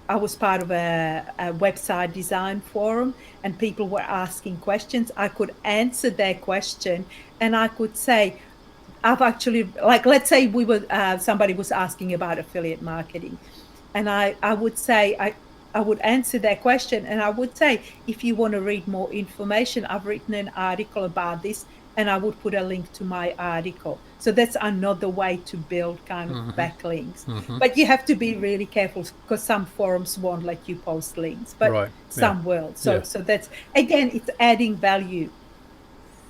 I was part of a website design forum and people were asking questions. I could answer their question and I could say, I've actually, like, let's say we were somebody was asking about affiliate marketing, and I would say I would answer their question, and I would say, if you want to read more information, I've written an article about this, and I would put a link to my article. So that's another way to build kind of backlinks. But you have to be really careful, because some forums won't let you post links, but Right. some will. Yeah. So that's, again, it's adding value.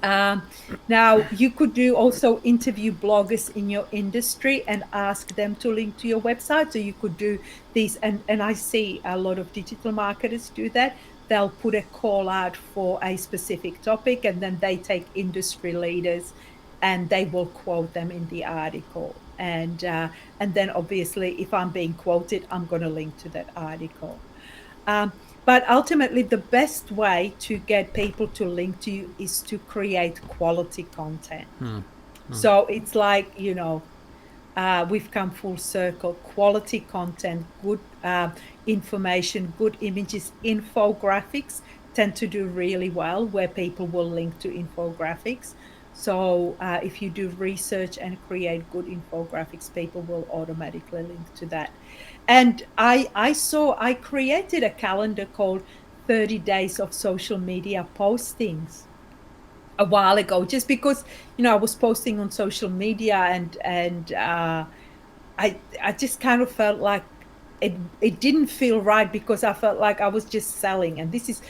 Now, you could do also interview bloggers in your industry and ask them to link to your website. So you could do these, and I see a lot of digital marketers do that. They'll put a call out for a specific topic, and then they take industry leaders and they will quote them in the article. And then obviously, if I'm being quoted, I'm going to link to that article. But ultimately, the best way to get people to link to you is to create quality content. So it's like, we've come full circle. Quality content, good information, good images, infographics tend to do really well, where people will link to infographics. So if you do research and create good infographics, people will automatically link to that. And I created a calendar called 30 Days of Social Media Postings a while ago, just because, I was posting on social media, and I just kind of felt like it didn't feel right, because I felt like I was just selling. And this is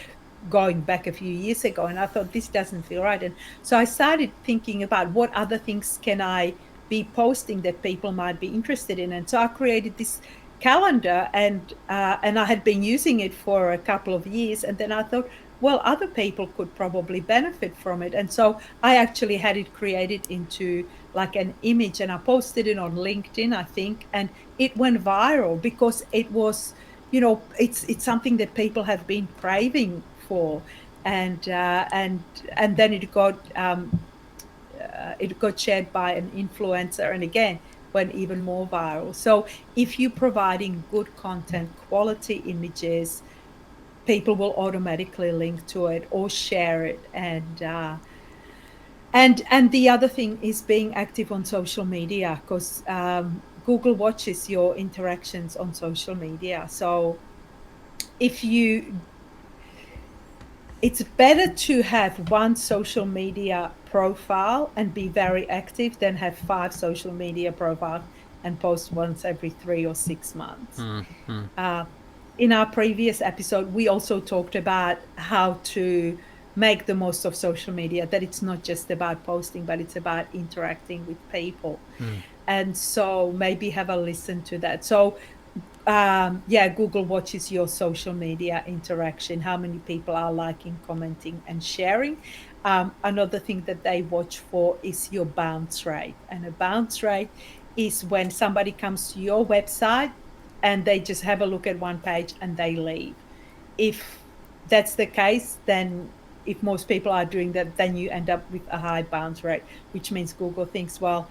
going back a few years ago, and I thought, this doesn't feel right. And so I started thinking about what other things can I be posting that people might be interested in. And so I created this calendar, and I had been using it for a couple of years, and then I thought, well, other people could probably benefit from it. And so I actually had it created into like an image, and I posted it on LinkedIn, I think, and it went viral, because it was, it's something that people have been craving for. And then it got shared by an influencer, and again went even more viral. So if you're providing good content, quality images, people will automatically link to it or share it. And the other thing is being active on social media, because Google watches your interactions on social media. So it's better to have one social media profile and be very active than have 5 social media profiles and post once every 3 or 6 months. In our previous episode, we also talked about how to make the most of social media, that it's not just about posting, but it's about interacting with people. And so maybe have a listen to that. So Google watches your social media interaction, how many people are liking, commenting, and sharing. Another thing that they watch for is your bounce rate. And a bounce rate is when somebody comes to your website and they just have a look at one page and they leave. If that's the case, then if most people are doing that, then you end up with a high bounce rate, which means Google thinks, well,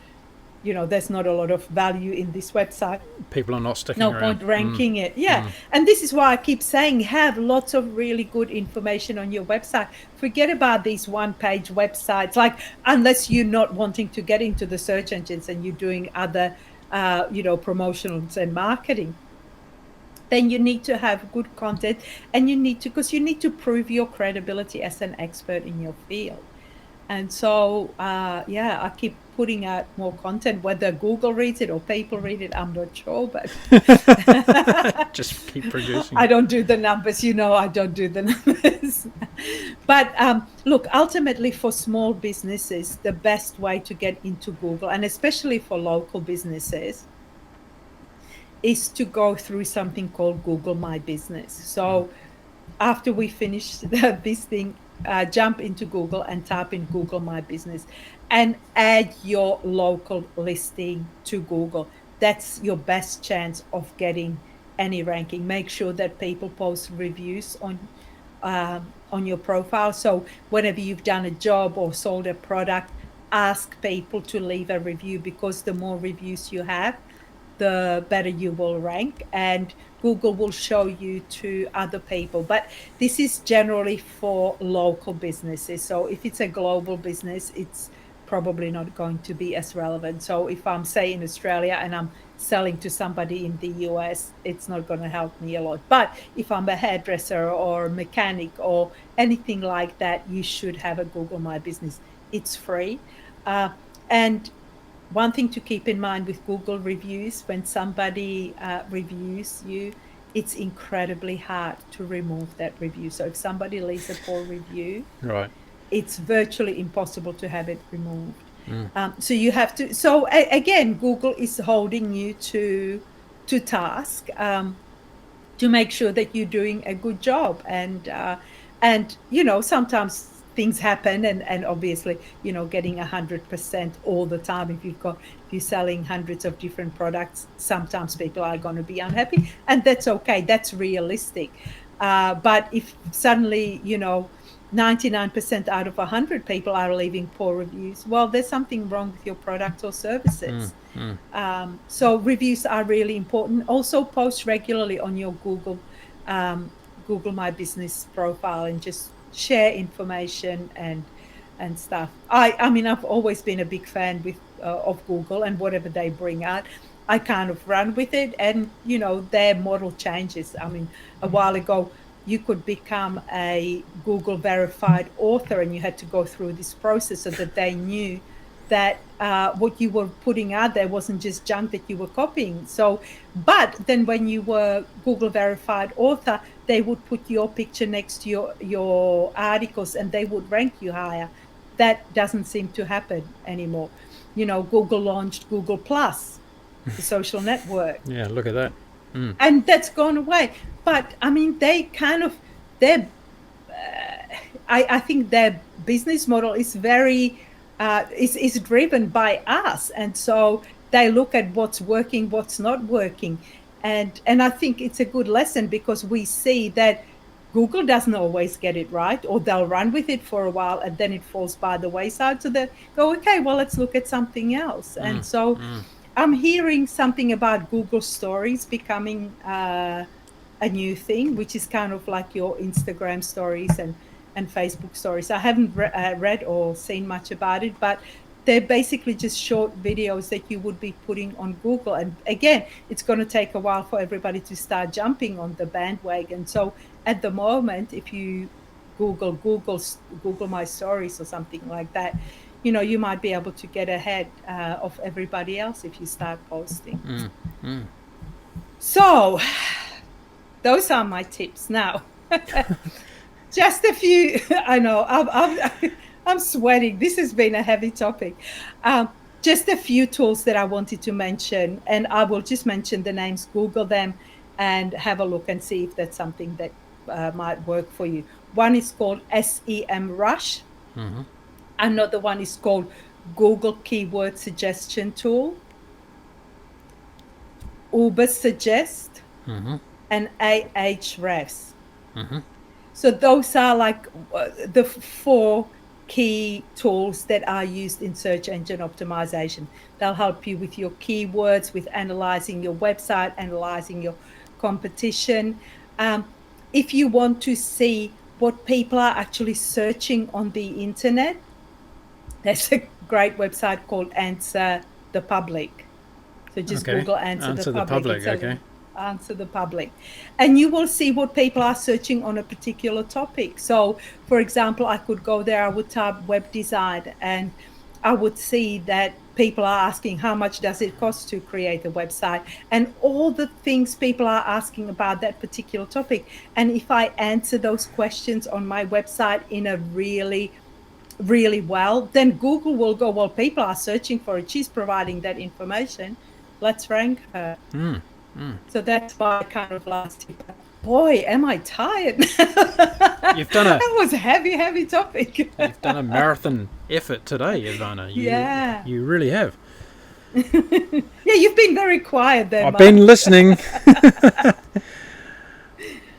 there's not a lot of value in this website. People are not sticking around. No point ranking it. Yeah. And this is why I keep saying, have lots of really good information on your website. Forget about these one-page websites, like, unless you're not wanting to get into the search engines and you're doing other, promotions and marketing. Then you need to have good content, and because you need to prove your credibility as an expert in your field. And so, I keep putting out more content, whether Google reads it or people read it, I'm not sure, but just keep producing. I don't do the numbers, I don't do the numbers. But look, ultimately for small businesses, the best way to get into Google, and especially for local businesses, is to go through something called Google My Business. So after we finish this thing, jump into Google and type in Google My Business and add your local listing to Google. That's your best chance of getting any ranking. Make sure that people post reviews on your profile. So whenever you've done a job or sold a product, ask people to leave a review, because the more reviews you have, the better you will rank, and Google will show you to other people. But this is generally for local businesses. So if it's a global business, it's probably not going to be as relevant. So if I'm, say, in Australia and I'm selling to somebody in the US, it's not going to help me a lot. But if I'm a hairdresser or mechanic or anything like that, you should have a Google My Business. It's free. And one thing to keep in mind with Google reviews, when somebody reviews you, it's incredibly hard to remove that review. So if somebody leaves a poor review, Right. it's virtually impossible to have it removed. So you have to. So again, Google is holding you to task to make sure that you're doing a good job. And sometimes things happen, and obviously, getting 100% all the time, if you're selling hundreds of different products, sometimes people are going to be unhappy, and that's okay. That's realistic. But if suddenly 99% out of 100 people are leaving poor reviews, well, there's something wrong with your products or services. So reviews are really important. Also, post regularly on your Google My Business profile and just share information and stuff. I mean, I've always been a big fan of Google, and whatever they bring out, I kind of run with it. And their model changes. I mean, a while ago, you could become a Google verified author, and you had to go through this process so that they knew that what you were putting out there wasn't just junk that you were copying. So, but then when you were Google verified author, they would put your picture next to your articles, and they would rank you higher. That doesn't seem to happen anymore. Google launched Google Plus, the social network. Yeah, look at that. And that's gone away. But I mean, I think their business model is very is driven by us, and so they look at what's working, what's not working, and I think it's a good lesson, because we see that Google doesn't always get it right, or they'll run with it for a while and then it falls by the wayside. So they go, okay, well, let's look at something else. And so I'm hearing something about Google Stories becoming a new thing, which is kind of like your Instagram stories and Facebook stories. I haven't read or seen much about it, but they're basically just short videos that you would be putting on Google. And again, it's going to take a while for everybody to start jumping on the bandwagon. So at the moment, if you Google My Stories or something like that, you might be able to get ahead of everybody else if you start posting. So those are my tips. Now, just a few. I know I'm sweating. This has been a heavy topic. Just a few tools that I wanted to mention, and I will just mention the names, Google them, and have a look and see if that's something that might work for you. One is called SEMrush. Another one is called Google Keyword Suggestion Tool, Ubersuggest, and Ahrefs. So those are like the 4 key tools that are used in search engine optimization. They'll help you with your keywords, with analyzing your website, analyzing your competition. If you want to see what people are actually searching on the internet, there's a great website called Answer the Public. So just Google Answer the Public. Okay. Answer the Public. And you will see what people are searching on a particular topic. So, for example, I could go there, I would type web design, and I would see that people are asking how much does it cost to create a website, and all the things people are asking about that particular topic. And if I answer those questions on my website in a really well, then Google will go, well, people are searching for it. She's providing that information. Let's rank her. So that's my kind of last tip. Boy, am I tired. That was a heavy topic. You've done a marathon effort today, Ivana. You really have. Yeah, you've been very quiet there, I've been listening.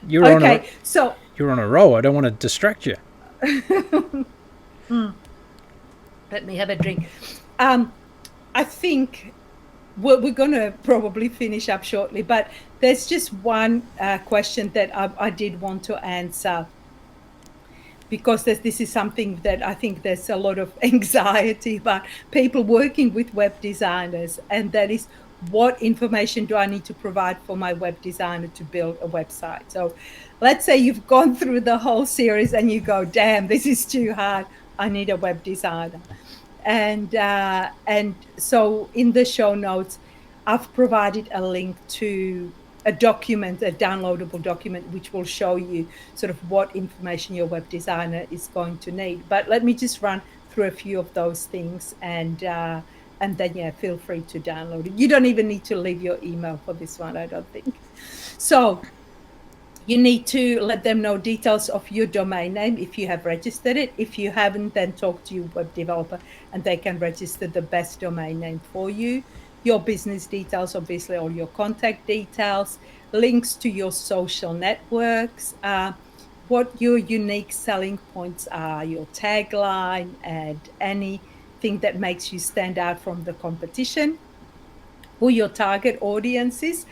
You're on a roll. I don't want to distract you. Let me have a drink. I think we're going to probably finish up shortly, but there's just one question that I did want to answer. because this is something that I think there's a lot of anxiety about people working with web designers, and that is, what information do I need to provide for my web designer to build a website? So let's say you've gone through the whole series and you go, damn, this is too hard. I need a web designer. And so in the show notes, I've provided a link to a document, a downloadable document, which will show you sort of what information your web designer is going to need. But let me just run through a few of those things, and then feel free to download it. You don't even need to leave your email for this one, I don't think. So you need to let them know details of your domain name if you have registered it. If you haven't, then talk to your web developer and they can register the best domain name for you. Your business details, obviously, all your contact details, links to your social networks, what your unique selling points are, your tagline, and anything that makes you stand out from the competition, who your target audience is.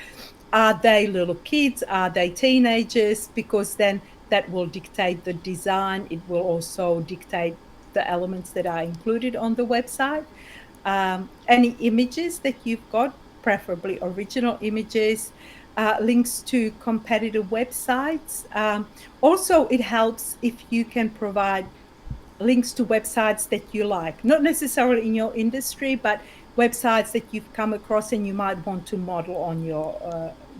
Are they little kids? Are they teenagers? Because then that will dictate the design. It will also dictate the elements that are included on the website. Any images that you've got, preferably original images, links to competitor websites. Also, it helps if you can provide links to websites that you like, not necessarily in your industry, but websites that you've come across and you might want to model on your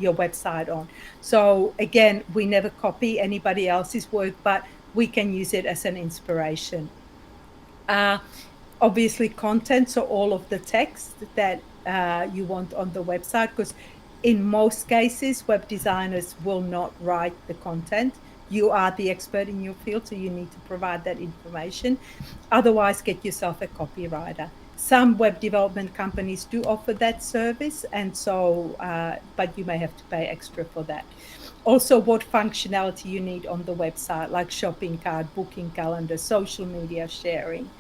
website on. So again, we never copy anybody else's work, but we can use it as an inspiration. Obviously, content, so all of the text that you want on the website, because in most cases, web designers will not write the content. You are the expert in your field, so you need to provide that information. Otherwise, get yourself a copywriter. Some web development companies do offer that service, and so, but you may have to pay extra for that. Also, what functionality you need on the website, like shopping cart, booking calendar, social media sharing,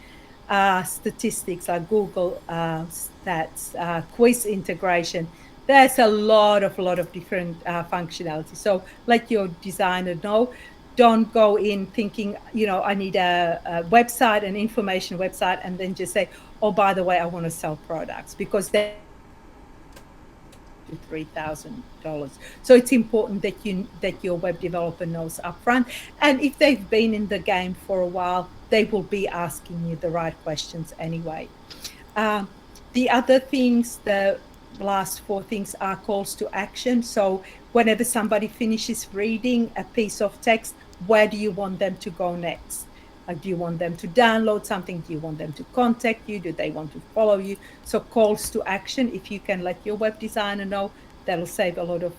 statistics like Google stats, quiz integration. There's a lot of different functionality. So let your designer know. Don't go in thinking, I need a website, an information website, and then just say, oh, by the way, I want to sell products, because then to $3,000. So it's important that your web developer knows upfront. And if they've been in the game for a while, they will be asking you the right questions anyway. The other things, the last four things, are calls to action. So whenever somebody finishes reading a piece of text, where do you want them to go next? Like, do you want them to download something? Do you want them to contact you? Do they want to follow you? So calls to action, if you can let your web designer know, that'll save a lot of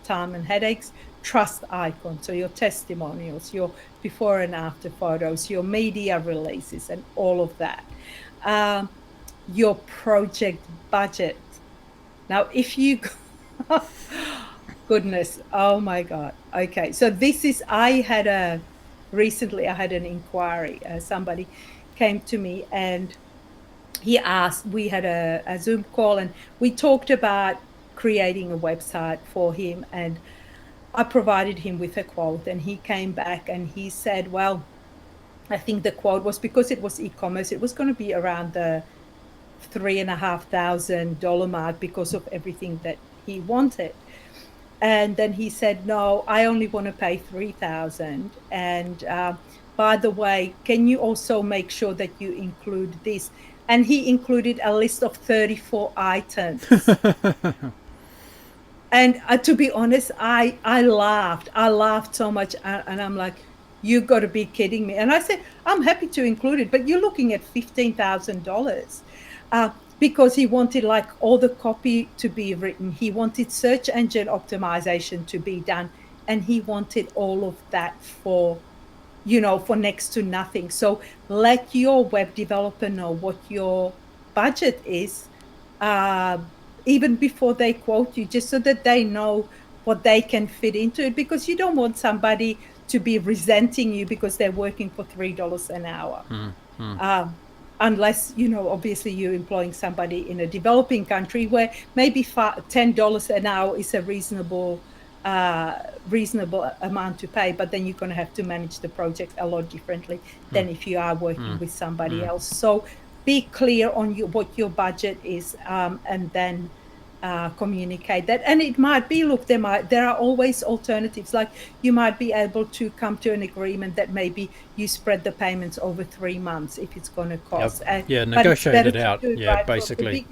time and headaches. Trust icons, so your testimonials, your before and after photos, your media releases, and all of that. Your project budget. Now, if you goodness, oh my God. Okay, so recently I had an inquiry. Somebody came to me and he asked, we had a Zoom call and we talked about creating a website for him, and I provided him with a quote, and he came back and he said, well, I think the quote was, because it was e-commerce, it was going to be around the $3,500 mark because of everything that he wanted. And then he said, no, I only want to pay $3,000. And by the way, can you also make sure that you include this? And he included a list of 34 items. And to be honest, I laughed. I laughed so much. And I'm like, you got to be kidding me. And I said, I'm happy to include it, but you're looking at $15,000. Because he wanted like all the copy to be written. He wanted search engine optimization to be done. And he wanted all of that for next to nothing. So let your web developer know what your budget is, even before they quote you, just so that they know what they can fit into it, because you don't want somebody to be resenting you because they're working for $3 an hour. Unless, obviously you're employing somebody in a developing country where maybe $10 an hour is a reasonable reasonable amount to pay, but then you're going to have to manage the project a lot differently than if you are working with somebody else. So be clear on what your budget is, and then communicate that. And it might be, look, there are always alternatives. Like you might be able to come to an agreement that maybe you spread the payments over 3 months if it's going to cost. Negotiate it out. Yeah, basically.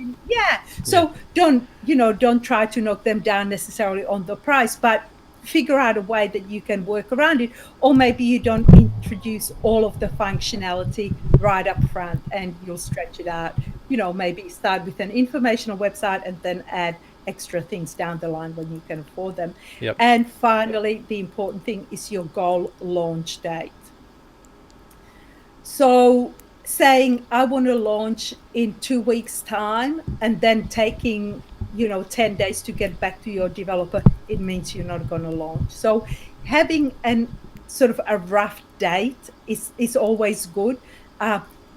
So don't try to knock them down necessarily on the price, but figure out a way that you can work around it. Or maybe you don't introduce all of the functionality right up front and you'll stretch it out. Maybe start with an informational website and then add extra things down the line when you can afford them. And finally, the important thing is your goal launch date. So saying I want to launch in 2 weeks' time and then taking 10 days to get back to your developer, it means you're not going to launch. So having an sort of a rough date is always good,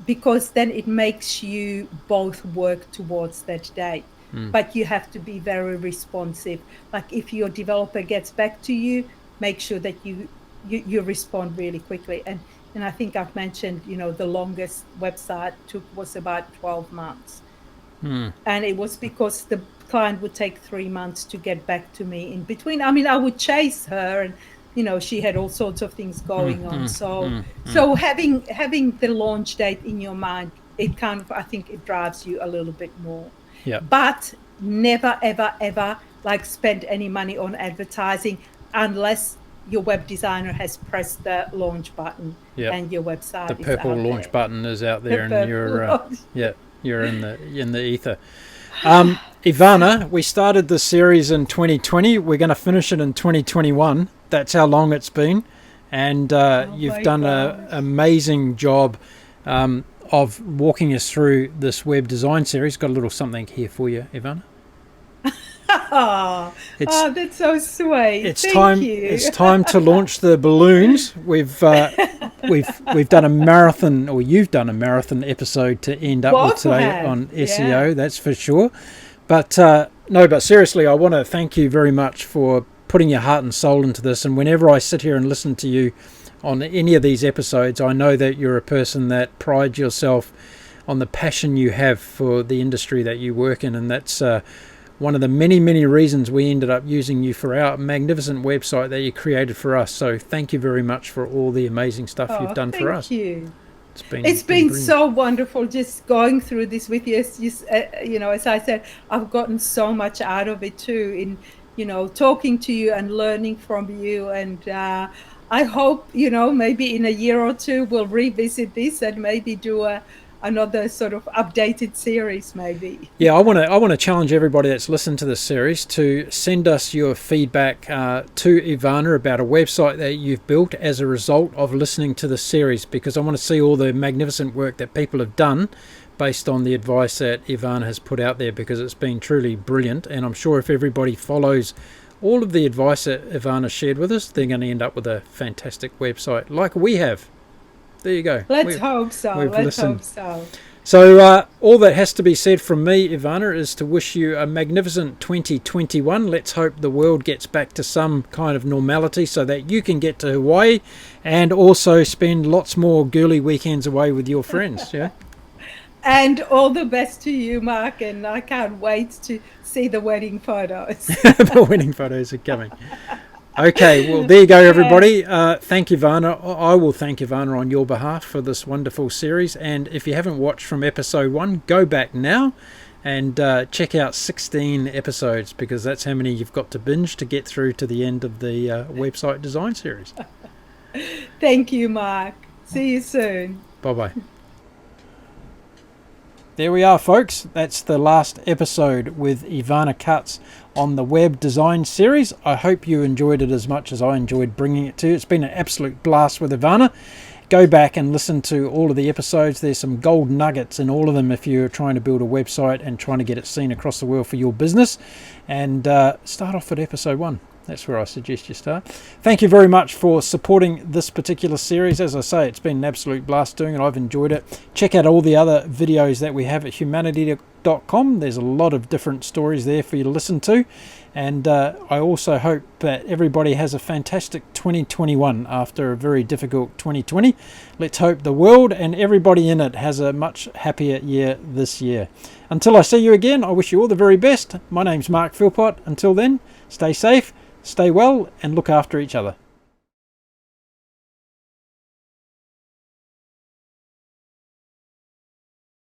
because then it makes you both work towards that date. But you have to be very responsive. Like if your developer gets back to you, make sure that you respond really quickly. And I think I've mentioned, the longest website was about 12 months. And it was because the client would take 3 months to get back to me in between. I mean, I would chase her and, she had all sorts of things going on. So having the launch date in your mind, it kind of, I think it drives you a little bit more. But never, ever, ever spend any money on advertising unless your web designer has pressed the launch button and your website the purple launch button is out there, and you're in the ether. Ivana, we started the series in 2020. We're going to finish it in 2021. That's how long it's been. And you've done an amazing job of walking us through this web design series. Got a little something here for you, Ivana. That's so sweet. Thank you. It's time to launch the balloons. We've done a marathon, or you've done a marathon episode to end up with today on SEO. That's for sure. But but seriously, I want to thank you very much for putting your heart and soul into this. And whenever I sit here and listen to you on any of these episodes, I know that you're a person that prides yourself on the passion you have for the industry that you work in, and that's one of the many, many reasons we ended up using you for our magnificent website that you created for us. So thank you very much for all the amazing stuff you've done for us. Thank you. It's been so wonderful just going through this with you. As I said, I've gotten so much out of it too, in talking to you and learning from you. And I hope maybe in a year or two we'll revisit this and maybe do another sort of updated series maybe. I want to challenge everybody that's listened to this series to send us your feedback to Ivana about a website that you've built as a result of listening to the series, because I want to see all the magnificent work that people have done based on the advice that Ivana has put out there, because it's been truly brilliant. And I'm sure if everybody follows all of the advice that Ivana shared with us, they're going to end up with a fantastic website like we have. There you go. Let's hope so. So all that has to be said from me, Ivana, is to wish you a magnificent 2021. Let's hope the world gets back to some kind of normality so that you can get to Hawaii and also spend lots more girly weekends away with your friends. Yeah. And all the best to you, Mark. And I can't wait to see the wedding photos. The wedding photos are coming. Okay, well, there you go, everybody. Thank you, Ivana. I will thank Ivana on your behalf for this wonderful series. And if you haven't watched from episode 1, go back now and check out 16 episodes, because that's how many you've got to binge to get through to the end of the website design series. Thank you, Mark. See you soon. Bye-bye. There we are, folks. That's the last episode with Ivana Katz on the web design series. I hope you enjoyed it as much as I enjoyed bringing it to you. It's been an absolute blast with Ivana. Go back and listen to all of the episodes. There's some gold nuggets in all of them if you're trying to build a website and trying to get it seen across the world for your business. And start off at episode 1. That's where I suggest you start. Thank you very much for supporting this particular series. As I say, it's been an absolute blast doing it. I've enjoyed it. Check out all the other videos that we have at humanity.com. There's a lot of different stories there for you to listen to. And I also hope that everybody has a fantastic 2021 after a very difficult 2020. Let's hope the world and everybody in it has a much happier year this year. Until I see you again, I wish you all the very best. My name's Mark Philpott. Until then, stay safe, stay well, and look after each other.